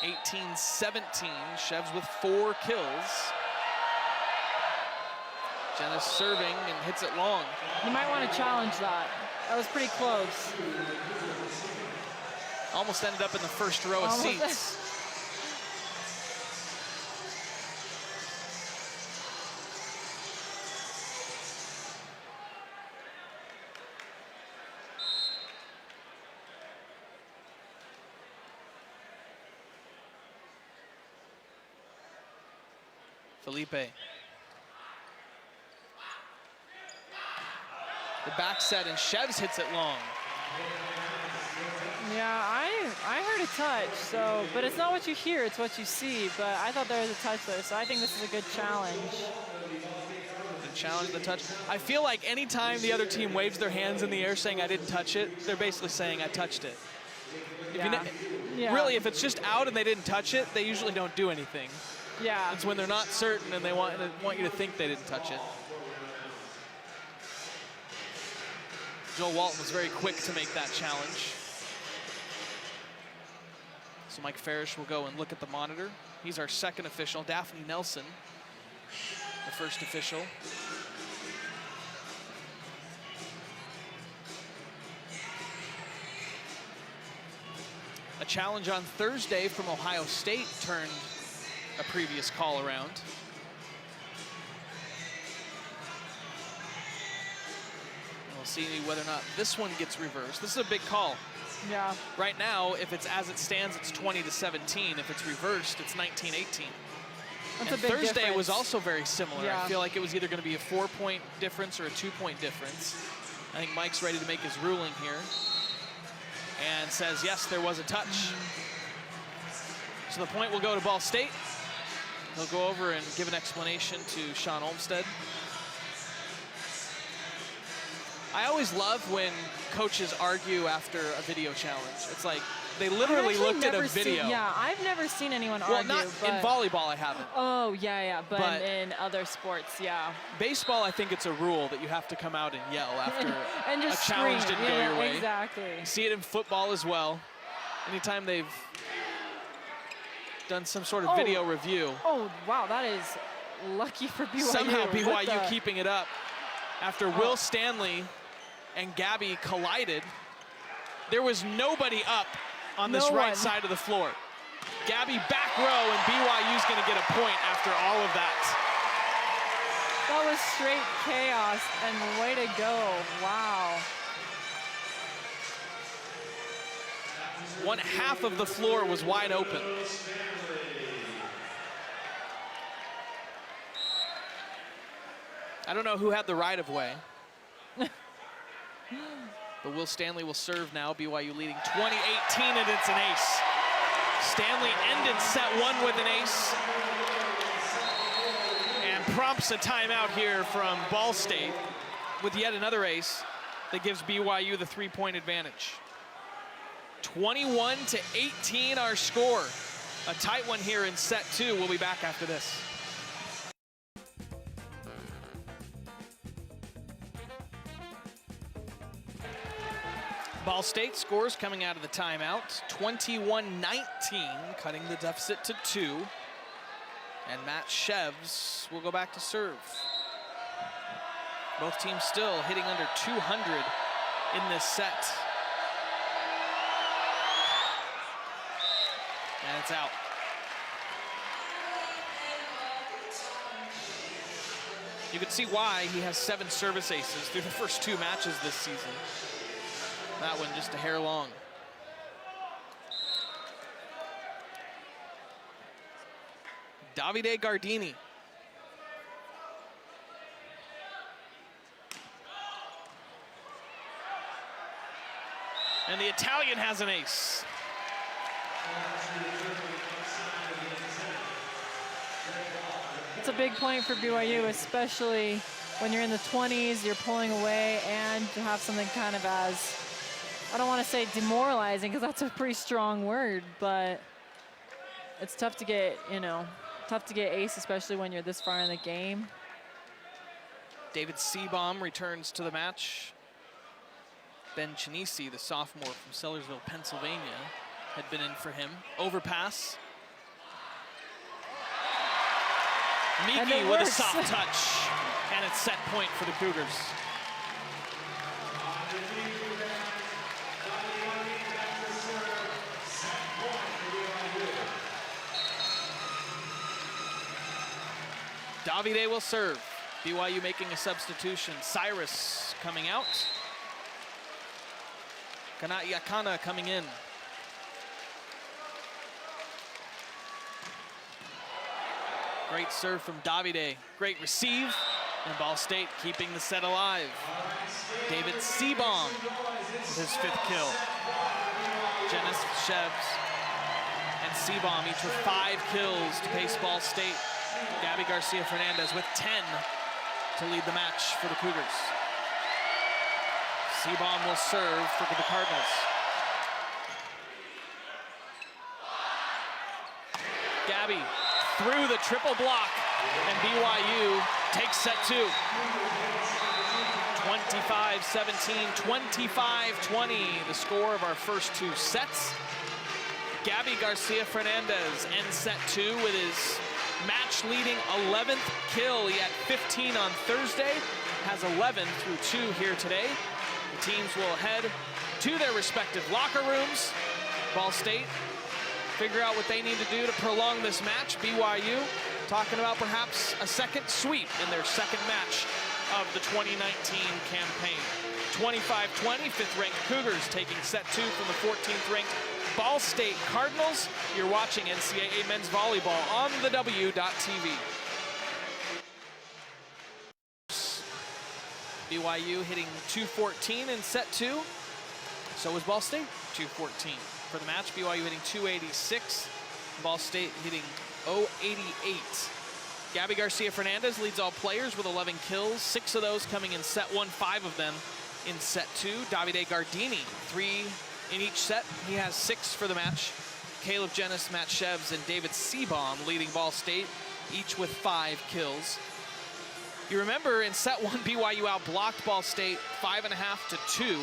(18-17), Shevs with 4 kills. Jenna's serving and hits it long. You might want to challenge that. That was pretty close. Almost ended up in the first row of seats. Felipe. The back set, and Shevs hits it long. Yeah, I heard a touch, so, but it's not what you hear, it's what you see. But I thought there was a touch there, so I think this is a good challenge. The challenge, the touch. I feel like anytime the other team waves their hands in the air saying I didn't touch it, they're basically saying I touched it. Really, if it's just out and they didn't touch it, they usually don't do anything. Yeah. It's when they're not certain and they want you to think they didn't touch it. Joel Walton was very quick to make that challenge. So Mike Farish will go and look at the monitor. He's our second official. Daphne Nelson, the first official. A challenge on Thursday from Ohio State turned a previous call around. We'll see whether or not this one gets reversed. This is a big call. Yeah. Right now, if it's as it stands, it's 20-17. If it's reversed, it's 19-18. That's and a big Thursday difference. was also very similar. Yeah. I feel like it was either going to be a 4-point difference or a 2-point difference. I think Mike's ready to make his ruling here and says, yes, there was a touch. So the point will go to Ball State. He'll go over and give an explanation to Sean Olmstead. I always love when coaches argue after a video challenge. It's like they literally looked at a video. Yeah, I've never seen anyone well, argue. Well, not in volleyball, I haven't. Oh, yeah, but in other sports, yeah. Baseball, I think it's a rule that you have to come out and yell after and just a challenge scream. didn't go your way. Exactly. You see it in football as well. Anytime they've done some sort of video review. Oh, wow, that is lucky for BYU. Somehow BYU keeping it up after Will Stanley and Gabby collided. There was nobody up on this right side of the floor. Gabby back row, and BYU's going to get a point after all of that. That was straight chaos, and way to go. Wow. One half of the floor was wide open. I don't know who had the right of way. But Will Stanley will serve now. BYU leading 20-18, and it's an ace. Stanley ended set one with an ace and prompts a timeout here from Ball State with yet another ace that gives BYU the 3-point advantage. 21-18 our score. A tight one here in set two. We'll be back after this. Ball State scores coming out of the timeout. 21-19, cutting the deficit to 2. And Matt Shevs will go back to serve. Both teams still hitting under 200 in this set. And it's out. You can see why he has 7 service aces through the first 2 matches this season. That one just a hair long. Davide Gardini. And the Italian has an ace. It's a big point for BYU, especially when you're in the 20s, you're pulling away, and to have something kind of as, I don't want to say demoralizing, because that's a pretty strong word, but it's tough to get, tough to get ace, especially when you're this far in the game. David Seabaum returns to the match. Ben Chinisi, the sophomore from Sellersville, Pennsylvania, had been in for him. Overpass. Miki with a soft touch, and it's set point for the Cougars. Davide will serve. BYU making a substitution. Cyrus coming out. Yakana coming in. Great serve from Davide. Great receive. And Ball State keeping the set alive. David Seabaum with his 5th kill. Jenis, Shevs, and Seabaum each with 5 kills to pace Ball State. Gabby Garcia-Fernandez with 10 to lead the match for the Cougars. Seabaum will serve for the Cardinals. Gabby through the triple block, and BYU takes set 2. 25-17, 25-20, the score of our first 2 sets. Gabby Garcia-Fernandez ends set 2 with his match-leading 11th kill. He had 15 on Thursday, has 11 through 2 here today. The teams will head to their respective locker rooms. Ball State figure out what they need to do to prolong this match. BYU talking about perhaps a second sweep in their second match of the 2019 campaign. 25-20, 5th-ranked Cougars taking set 2 from the 14th-ranked Ball State Cardinals. You're watching NCAA men's volleyball on the W.TV. BYU hitting 214 in set 2. So was Ball State, 214. For the match, BYU hitting 286. Ball State hitting 088. Gabby Garcia-Fernandez leads all players with 11 kills, 6 of those coming in set 1, 5 of them in set 2. Davide Gardini, 3 in each set. He has 6 for the match. Caleb Jenis, Matt Shevs, and David Seabaum leading Ball State, each with 5 kills. You remember in set 1, BYU outblocked Ball State 5.5 to 2.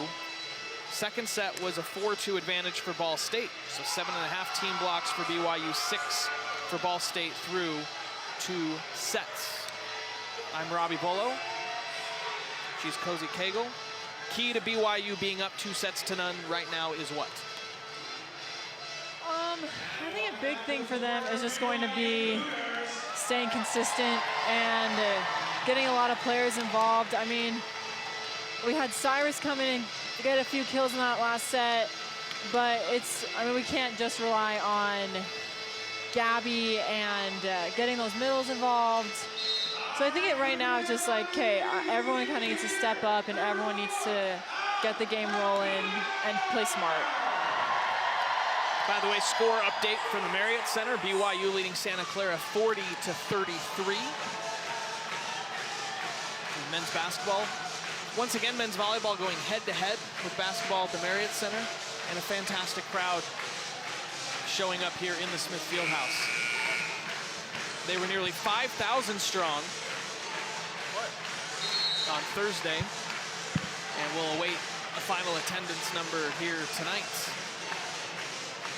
Second set was a 4-2 advantage for Ball State. So 7.5 team blocks for BYU, 6 for Ball State through 2 sets. I'm Robbie Bolo. She's Cozy Cagle. key to BYU being up 2-0 right now is what? I think a big thing for them is just going to be staying consistent and getting a lot of players involved. I mean, we had Cyrus come in and get a few kills in that last set, but we can't just rely on Gabby and getting those middles involved. So I think right now it's just like, okay, everyone kind of needs to step up and everyone needs to get the game rolling and play smart. By the way, score update from the Marriott Center. BYU leading Santa Clara 40-33. Men's basketball. Once again, men's volleyball going head-to-head with basketball at the Marriott Center, and a fantastic crowd showing up here in the Smith Fieldhouse. They were nearly 5,000 strong on Thursday, and we'll await a final attendance number here tonight.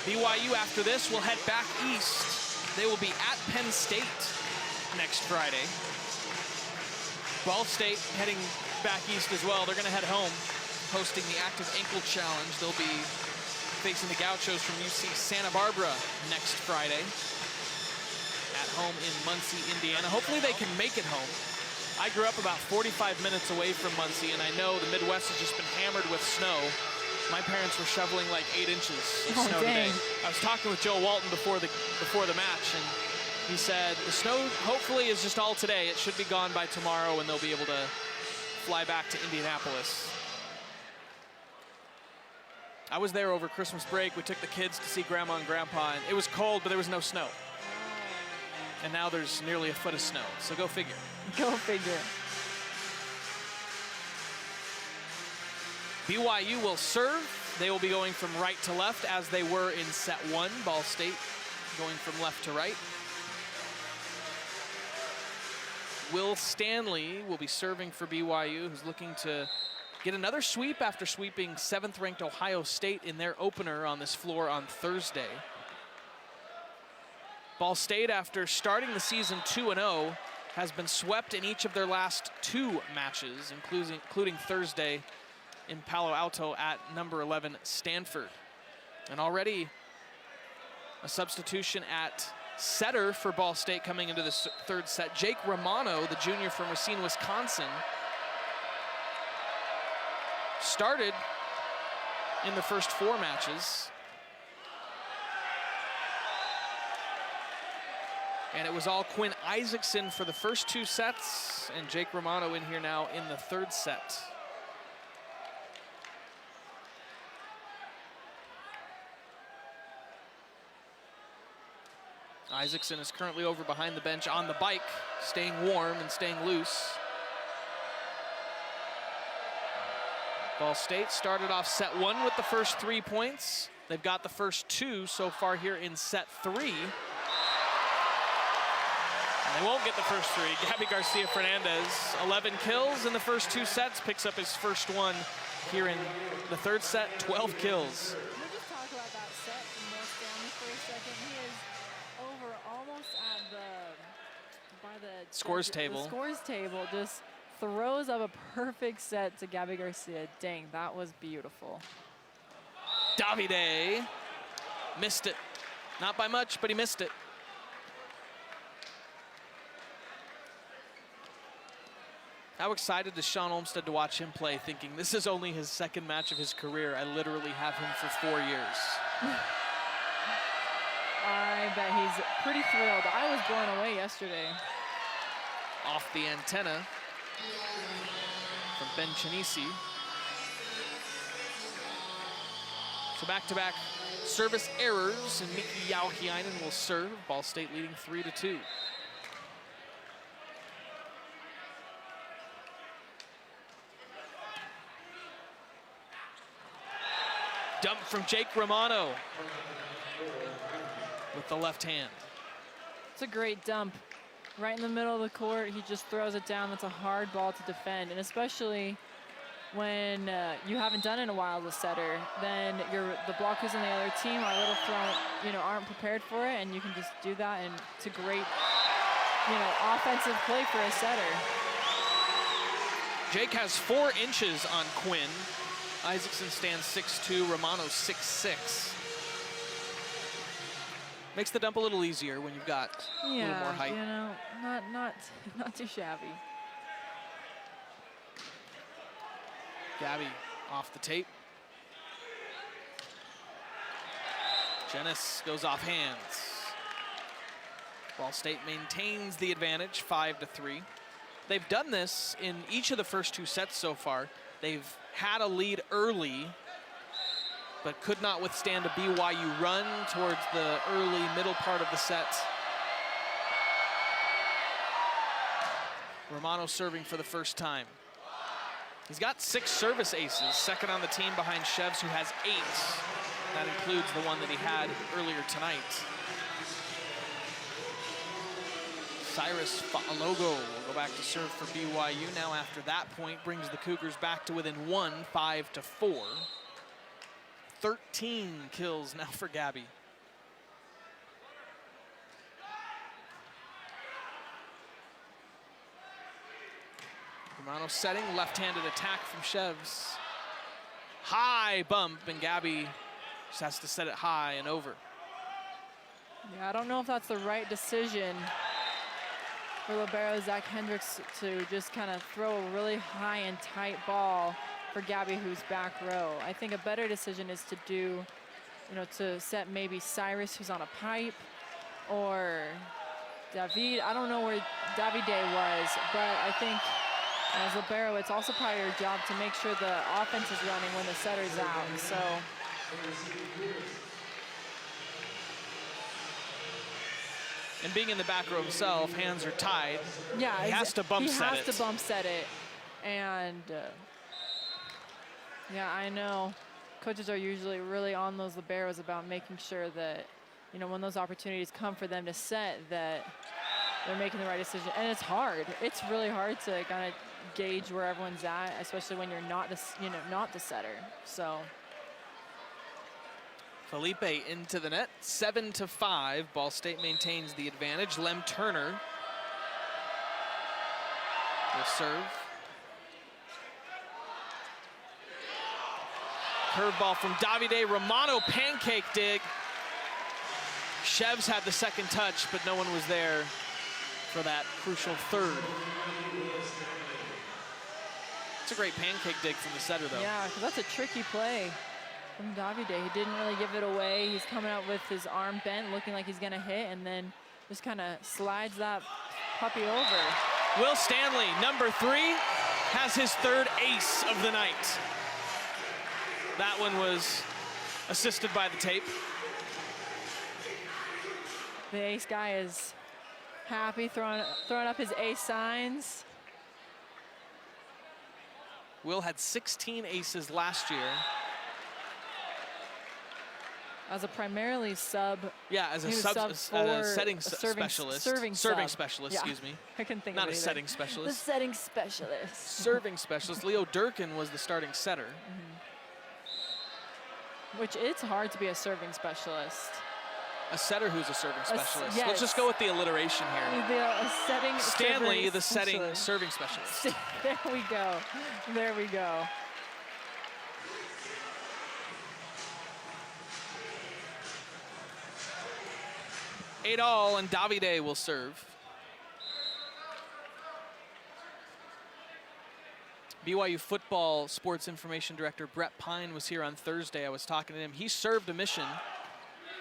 BYU after this will head back east. They will be at Penn State next Friday. Ball State heading back east as well. They're going to head home, hosting the Active Ankle Challenge. They'll be facing the Gauchos from UC Santa Barbara next Friday at home in Muncie, Indiana. Hopefully they can make it home. I grew up about 45 minutes away from Muncie, and I know the Midwest has just been hammered with snow. My parents were shoveling like 8 inches of snow today. I was talking with Joe Walton before the match, and he said the snow hopefully is just all today. It should be gone by tomorrow, and they'll be able to fly back to Indianapolis. I was there over Christmas break. We took the kids to see Grandma and Grandpa, and it was cold, but there was no snow. And now there's nearly a foot of snow, so go figure. Go figure. BYU will serve. They will be going from right to left as they were in set 1. Ball State going from left to right. Will Stanley will be serving for BYU, who's looking to get another sweep after sweeping 7th-ranked Ohio State in their opener on this floor on Thursday. Ball State, after starting the season 2-0, has been swept in each of their last 2 matches, including Thursday in Palo Alto at number 11 Stanford. And already a substitution at setter for Ball State coming into this 3rd set. Jake Romano, the junior from Racine, Wisconsin, started in the first 4 matches. And it was all Quinn Isaacson for the first 2 sets, and Jake Romano in here now in the 3rd set. Isaacson is currently over behind the bench on the bike, staying warm and staying loose. Ball State started off set 1 with the first 3 points. They've got the first 2 so far here in set 3. And they won't get the first 3. Gabby Garcia-Fernandez, 11 kills in the first 2 sets, picks up his first one here in the 3rd set, 12 kills. Can we just talk about that set from Will Stanley for a second? He is over almost at the scores table. The scores table, just throws up a perfect set to Gabby Garcia. Dang, that was beautiful. Davide missed it. Not by much, but he missed it. How excited is Sean Olmstead to watch him play, thinking this is only his 2nd match of his career. I literally have him for 4 years. I bet he's pretty thrilled. I was blown away yesterday. Off the antenna from Ben Chinisi. So back-to-back service errors, and Miki Jauhiainen will serve. Ball State leading 3-2. Dump from Jake Romano with the left hand. It's a great dump. Right in the middle of the court, he just throws it down. That's a hard ball to defend, and especially when you haven't done it in a while as a setter, then the blockers on the other team are a little thrown, aren't prepared for it, and you can just do that, and it's a great, offensive play for a setter. Jake has 4 inches on Quinn. Isaacson stands 6'2", Romano 6'6". Makes the dump a little easier when you've got a little more height. You know, not too shabby. Gabby off the tape. Jenis goes off hands. Ball State maintains the advantage, 5-3. They've done this in each of the first 2 sets so far. They've had a lead early, but could not withstand a BYU run towards the early middle part of the set. Romano serving for the first time. He's got 6 service aces, second on the team behind Chevs, who has 8. That includes the one that he had earlier tonight. Cyrus Fa'alogo will go back to serve for BYU. Now after that point, brings the Cougars back to within 1, 5-4. 13 kills now for Gabby. Romano setting, left-handed attack from Chevs. High bump, and Gabby just has to set it high and over. Yeah, I don't know if that's the right decision for libero Zach Hendricks to just kind of throw a really high and tight ball for Gabby, who's back row. I think a better decision is to do, you know, to set maybe Cyrus, who's on a pipe, or David. I don't know where Davide was, but I think as libero, it's also part of your job to make sure the offense is running when the setter's out. So. And being in the back row himself, hands are tied. Yeah, he has to bump set it. He has to bump set it. And yeah, I know coaches are usually really on those liberos about making sure that, you know, when those opportunities come for them to set, that they're making the right decision. And it's hard. It's really hard to kind of gauge where everyone's at, especially when you're not the, you know, not the setter. So. Felipe into the net, 7-5. Ball State maintains the advantage. Lem Turner will serve. Curveball from Davide. Romano pancake dig. Chevs had the second touch, but no one was there for that crucial third. It's a great pancake dig from the setter, though. Yeah, because that's a tricky play from Davide. He didn't really give it away. He's coming out with his arm bent, looking like he's going to hit, and then just kind of slides that puppy over. Will Stanley, number 3, has his 3rd ace of the night. That one was assisted by the tape. The ace guy is happy, throwing up his ace signs. Will had 16 aces last year. As a primarily sub. Yeah, as a setting specialist. Serving specialist, yeah. Excuse me. I couldn't think Not of it a either. setting specialist. The setting specialist. Serving specialist. Leo Durkin was the starting setter. Which it's hard to be a serving specialist. A setter who's a serving specialist. Yes. Let's just go with the alliteration here. A setting Stanley, the setting specialist. serving specialist. There we go. There we go. Eight all, and Davide will serve. BYU football sports information director Brett Pine was here on Thursday. I was talking to him. He served a mission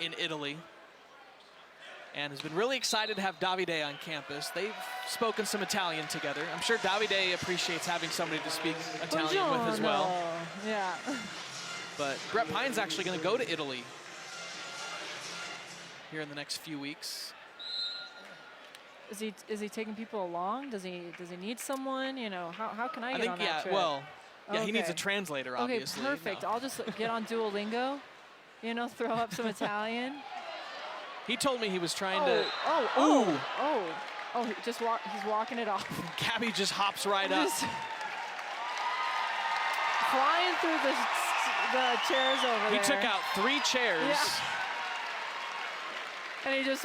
in Italy and has been really excited to have Davide on campus. They've spoken some Italian together. I'm sure Davide appreciates having somebody to speak Italian with as well. Yeah. But Brett Pine's actually going to go to Italy here in the next few weeks. Is he taking people along? Does he need someone? You know, how can I get on that trip? Well, yeah, okay. He needs a translator, obviously. Okay, perfect. I'll just get on Duolingo, you know, throw up some Italian. He told me he was trying to. He's walking it off. Gabby just hops right up. Flying through the chairs over there. He took out 3 chairs. Yeah. And he just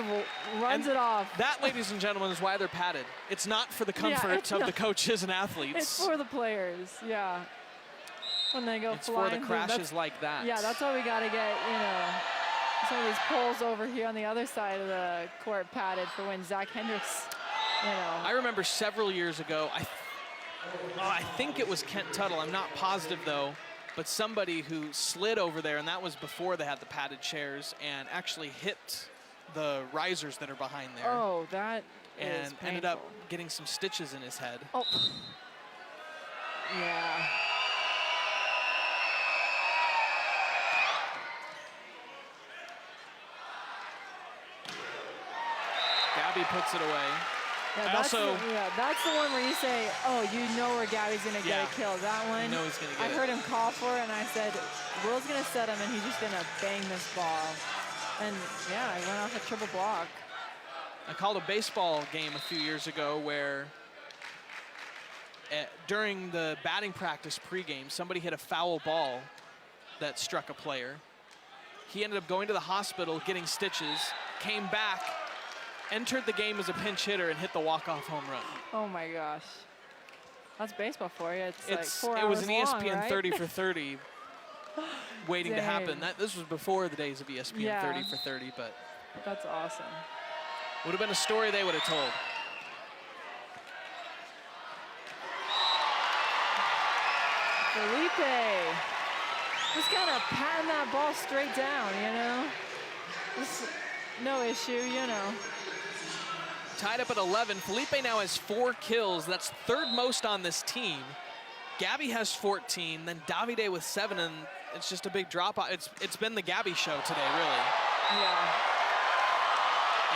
runs it off. That, ladies and gentlemen, is why they're padded. It's not for the comfort of the coaches and athletes. It's for the players, yeah. When they go flying. It's for the crashes like that. Yeah, that's why we got to get, some of these poles over here on the other side of the court padded for when Zach Hendricks, I remember several years ago, I think it was Kent Tuttle, I'm not positive though, but somebody who slid over there, and that was before they had the padded chairs, and actually hit the risers that are behind there. Oh, that is and ended up getting some stitches in his head. Oh. Yeah. Gabby puts it away. Yeah, that's the one where you say, oh, you know where Gabby's going to get a kill. That one, you know he's gonna get I heard him call for it, and I said, Will's going to set him, and he's just going to bang this ball. And, yeah, I went off a triple block. I called a baseball game a few years ago where during the batting practice pregame, somebody hit a foul ball that struck a player. He ended up going to the hospital, getting stitches, came back, entered the game as a pinch hitter, and hit the walk-off home run. Oh my gosh. That's baseball for you. It's like 4 It hours was an long, ESPN right? 30 for 30 waiting to happen. This was before the days of ESPN 30 for 30, but that's awesome. Would have been a story they would have told. Felipe, just kind of patting that ball straight down, Just no issue, Tied up at 11. Felipe now has 4 kills. That's third most on this team. Gabby has 14, then Davide with 7, and it's just a big drop off. It's been the Gabby show today, really. Yeah.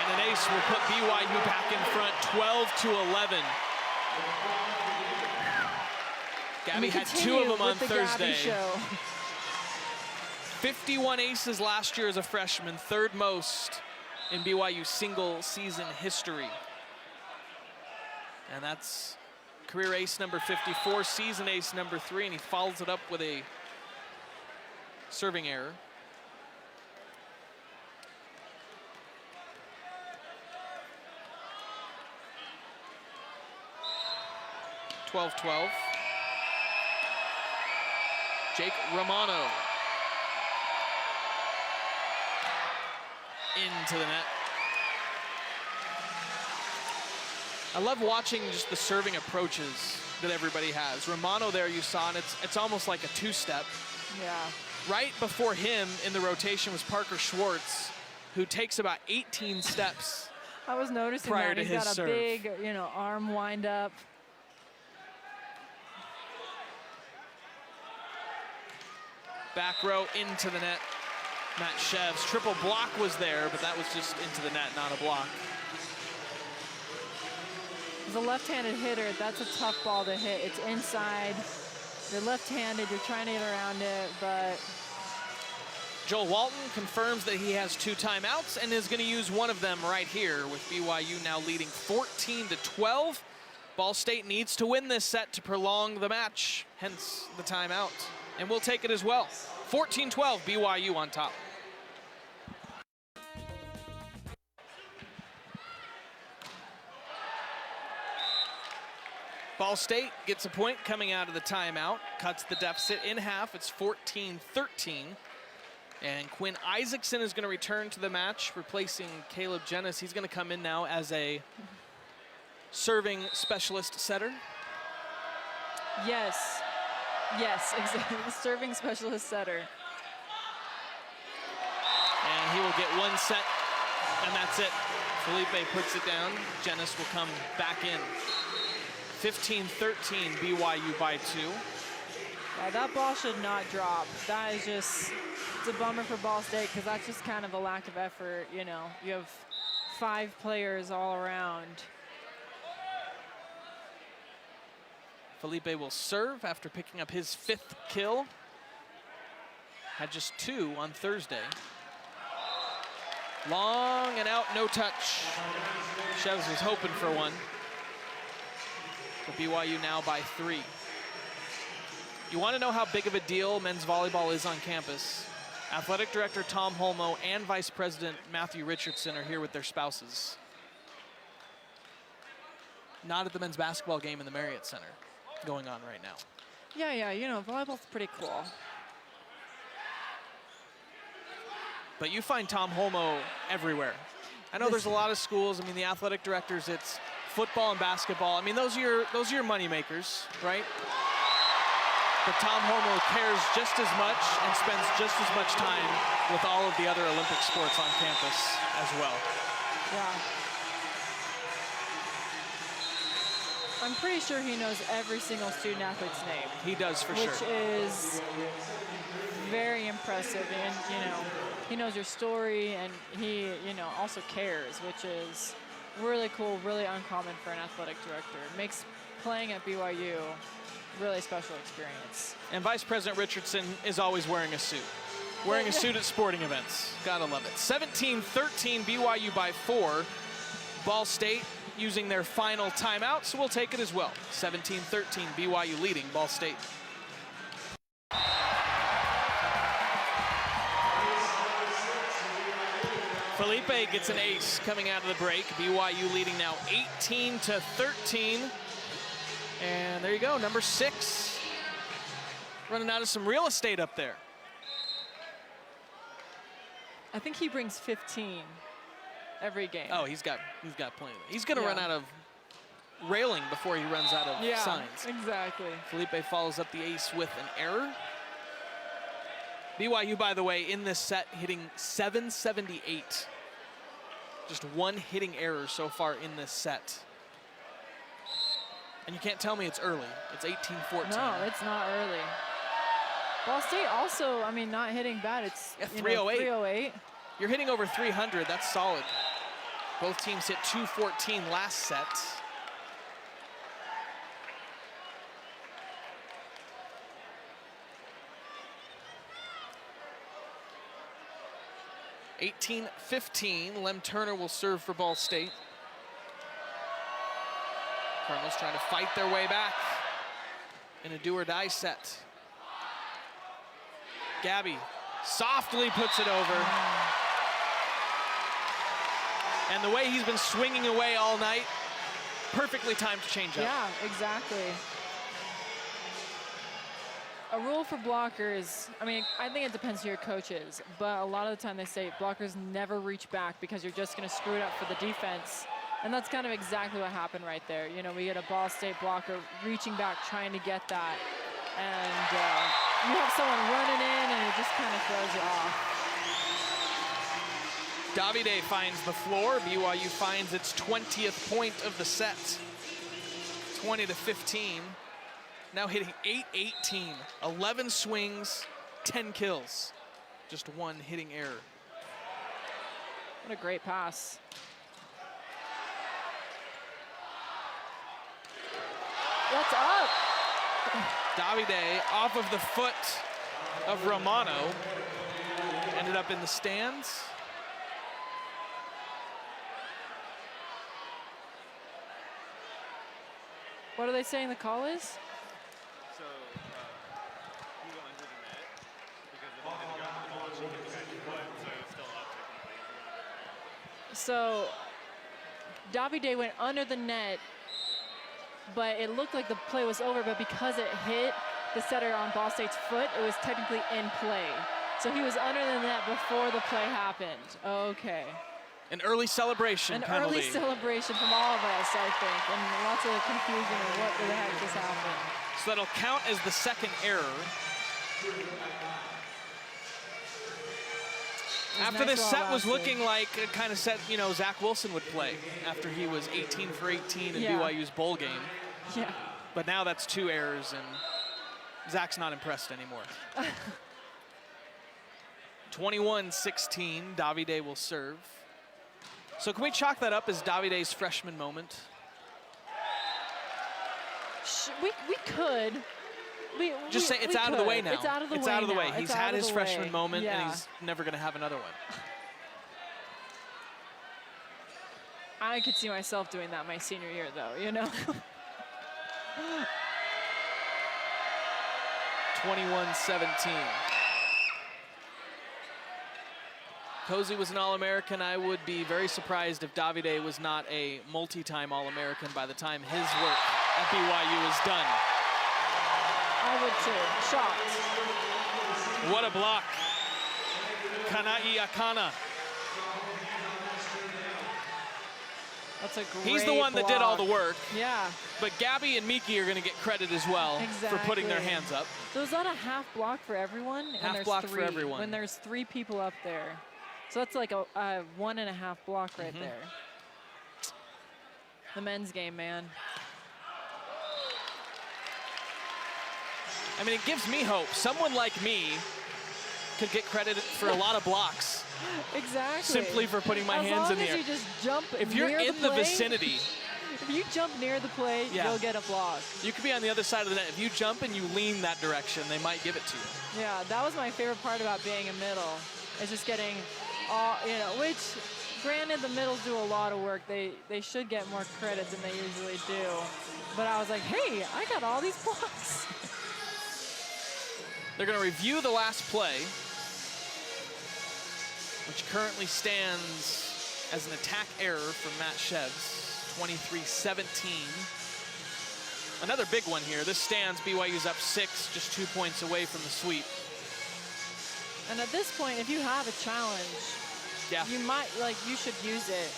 And an ace will put BYU back in front, 12-11. Gabby had 2 of them on Thursday. 51 aces last year as a freshman, third most in BYU single season history. And that's career ace number 54, season ace number 3, and he follows it up with a serving error. (12-12). Jake Romano into the net. I love watching just the serving approaches that everybody has. Romano there you saw, and it's almost like a 2-step. Yeah. Right before him in the rotation was Parker Schwartz, who takes about 18 steps. I was noticing prior that to he's his got a serve. big, arm wind up. Back row into the net. Matt Shev's triple block was there, but that was just into the net, not a block. As a left-handed hitter, that's a tough ball to hit. It's inside. You're left-handed, you're trying to get around it, but... Joel Walton confirms that he has 2 timeouts and is going to use one of them right here, with BYU now leading 14-12. Ball State needs to win this set to prolong the match, hence the timeout. And we'll take it as well. 14-12, BYU on top. Ball State gets a point coming out of the timeout, cuts the deficit in half. It's 14-13. And Quinn Isaacson is going to return to the match, replacing Caleb Jennis. He's going to come in now as a serving specialist setter. Yes, exactly. Serving specialist setter. And he will get 1 set, and that's it. Felipe puts it down. Jennis will come back in. 15-13, BYU by 2. Yeah, that ball should not drop. That is just, it's a bummer for Ball State, because that's just kind of a lack of effort. You have 5 players all around. Felipe will serve after picking up his 5th kill. Had just 2 on Thursday. Long and out, no touch. Chevs was hoping for one. But BYU now by 3. You want to know how big of a deal men's volleyball is on campus? Athletic Director Tom Holmo and Vice President Matthew Richardson are here with their spouses. Not at the men's basketball game in the Marriott Center going on right now. Yeah, you know, volleyball's pretty cool. But you find Tom Holmo everywhere. I know there's a lot of schools. I mean, the athletic directors, it's football and basketball. I mean, those are your money makers, right? But Tom Holmo cares just as much and spends just as much time with all of the other Olympic sports on campus as well. Yeah. I'm pretty sure he knows every single student athlete's name. He does, for sure. Which is very impressive. And, you know, he knows your story, and he, you know, also cares, which is really cool, really uncommon for an athletic director. It makes playing at BYU really special experience. And Vice President Richardson is always wearing a suit. Wearing a suit at sporting events. Gotta love it. 17-13, BYU by 4. Ball State using their final timeout, so we'll take it as well. 17-13, BYU leading Ball State. Felipe gets an ace coming out of the break. BYU leading now 18-13. And there you go, number 6. Running out of some real estate up there. I think he brings 15 every game. Oh, he's got plenty. He's gonna run out of railing before he runs out of signs. Exactly. Felipe follows up the ace with an error. BYU, by the way, in this set hitting 778. Just one hitting error so far in this set. And you can't tell me it's early. It's 18-14. No, it's not early. Ball State also, I mean, not hitting bad. It's 308. 308. You're hitting over 300. That's solid. Both teams hit 214 last set. (18-15). Lem Turner will serve for Ball State. Cardinals trying to fight their way back in a do-or-die set. Gabby softly puts it over. And the way he's been swinging away all night, perfectly timed to change up. Yeah, exactly. A rule for blockers, I mean, I think it depends who your coach is, but a lot of the time they say blockers never reach back because you're just going to screw it up for the defense. And that's kind of exactly what happened right there. You know, we get a Ball State blocker reaching back, trying to get that. And you have someone running in, and it just kind of throws you off. Davide finds the floor. BYU finds its 20th point of the set. 20-15. Now hitting 8-18. 11 swings, 10 kills. Just one hitting error. What a great pass. What's up? Davide off of the foot of Romano. Ended up in the stands. What are they saying the call is? So, he went under the net because it didn't go into the ball, she hit the guy's foot, so it was still up technically. So, Davide went under the net, but it looked like the play was over, but because it hit the setter on Ball State's foot, it was technically in play. So he was under the net before the play happened. Okay. An early celebration penalty. Early celebration from all of us, I think, and lots of confusion of what the heck just happened. So that'll count as the second error. After nice this while set was lasted. looking like a kind of set, you know, Zach Wilson would play after he was 18 for 18 in BYU's bowl game. Yeah. But now that's 2 errors, and Zach's not impressed anymore. 21-16, Davide will serve. So can we chalk that up as Davide's freshman moment? We could. Just say it's out of the way now. It's out of the way. It's out of the way. Now. He's It's had out of his the freshman way. moment, Yeah. and he's never going to have another one. I could see myself doing that my senior year, though, you know? 21-17. Cozy was an All-American. I would be very surprised if Davide was not a multi-time All-American by the time his work at BYU is done. I would too. Shocked. What a block. Kanai Akana. That's a great He's the one that did all the block. work. Yeah. But Gabby and Miki are going to get credit as well for putting their hands up. So is that a half block for everyone? Half block for everyone. When there's 3 people up there. So that's like a 1.5 block right there. The men's game, man. I mean, it gives me hope. Someone like me could get credit for a lot of blocks. Exactly. Simply for putting my hands in the air. As long as you just jump if you're near in the vicinity. If you jump near the plate, you'll get a block. You could be on the other side of the net. If you jump and you lean that direction, they might give it to you. Yeah, that was my favorite part about being a middle, is just getting all, which, granted, the middles do a lot of work. They should get more credit than they usually do. But I was like, hey, I got all these blocks. They're going to review the last play, which currently stands as an attack error from Matt Shevs, 23-17. Another big one here. This stands, BYU's up 6, just 2 points away from the sweep. And at this point, if you have a challenge, you might, you should use it.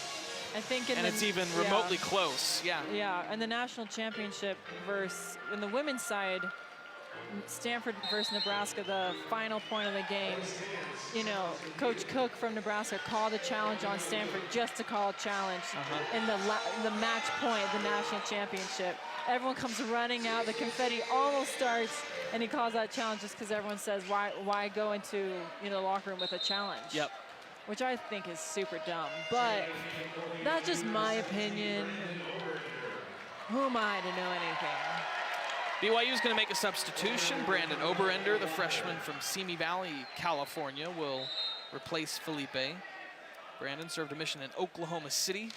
I think and it's even remotely close, Yeah, and the national championship in the women's side, Stanford versus Nebraska, the final point of the game, Coach Cook from Nebraska called a challenge on Stanford just to call a challenge in the match point, the national championship. Everyone comes running out, the confetti almost starts, and he calls that challenge just because everyone says, why go into the locker room with a challenge? Yep. Which I think is super dumb, but that's just my opinion. Who am I to know anything? BYU is going to make a substitution. Brandon Oberender, the freshman from Simi Valley, California, will replace Felipe. Brandon served a mission in Oklahoma City,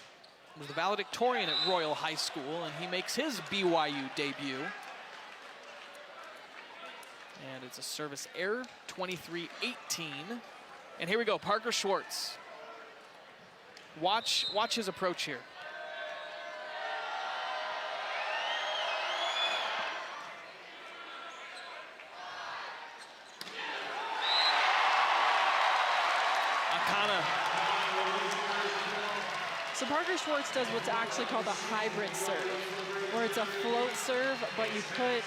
was the valedictorian at Royal High School, and he makes his BYU debut. And it's a service error, 23-18. And here we go, Parker Schwartz. Watch his approach here. So Parker Schwartz does what's actually called a hybrid serve, where it's a float serve, but you put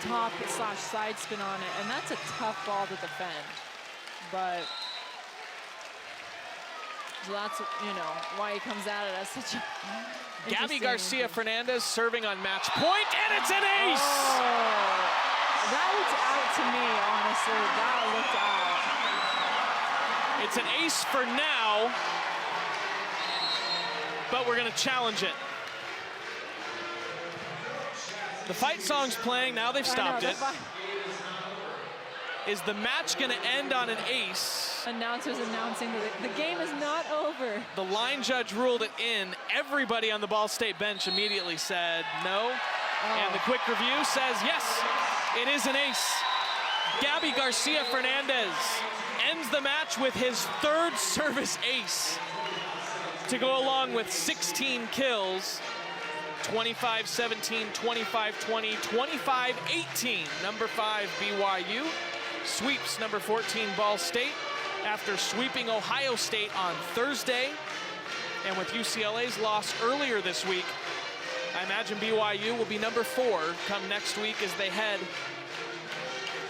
top/side spin on it, and that's a tough ball to defend. But so that's why he comes at it as such a Gabby Garcia Fernandez serving on match point, and it's an ace! Oh, that looked out to me, honestly. That looked out. It's an ace for now, but we're going to challenge it. The fight song's playing, now they've stopped it. Is the match going to end on an ace? Announcers announcing that the game is not over. The line judge ruled it in. Everybody on the Ball State bench immediately said no. And the quick review says yes, it is an ace. Gabby Garcia Fernandez ends the match with his 3rd service ace to go along with 16 kills. 25-17, 25-20, 25-18. Number 5 BYU sweeps number 14 Ball State after sweeping Ohio State on Thursday. And with UCLA's loss earlier this week, I imagine BYU will be number 4 come next week as they head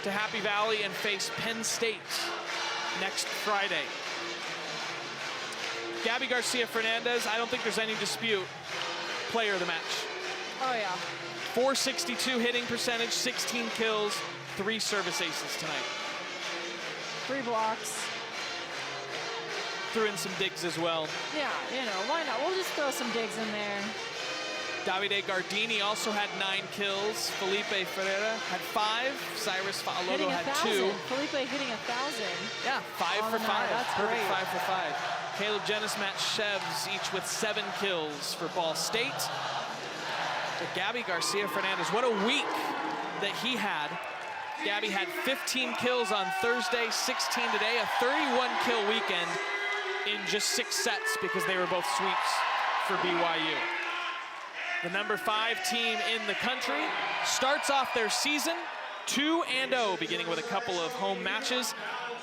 to Happy Valley and face Penn State next Friday. Gabby Garcia Fernandez, I don't think there's any dispute, player of the match. Oh yeah. 462 hitting percentage, 16 kills, 3 service aces tonight. 3 blocks. Threw in some digs as well. Yeah, why not? We'll just throw some digs in there. Davide Gardini also had 9 kills. Felipe Ferreira had 5. Cyrus Fa'alogo had 2. Felipe hitting 1,000. Yeah, 5 for 5. That's perfect great. 5 for 5. Caleb Jennis, Matt Shevs, each with 7 kills for Ball State. But Gabby Garcia Fernandez, what a week that he had. Gabby had 15 kills on Thursday, 16 today, a 31 kill weekend. in just 6 sets because they were both sweeps for BYU. The number 5 team in the country starts off their season 2-0, beginning with a couple of home matches.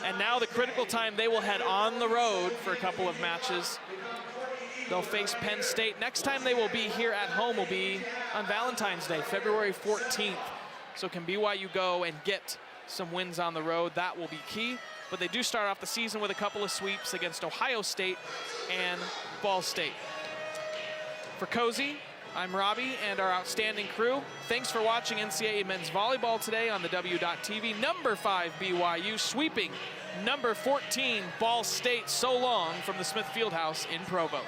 And now the critical time, they will head on the road for a couple of matches. They'll face Penn State. Next time they will be here at home will be on Valentine's Day, February 14th. So can BYU go and get some wins on the road? That will be key. But they do start off the season with a couple of sweeps against Ohio State and Ball State. For Cozy, I'm Robbie and our outstanding crew. Thanks for watching NCAA men's volleyball today on the W.TV. Number 5 BYU sweeping number 14 Ball State. So long from the Smith Fieldhouse in Provo.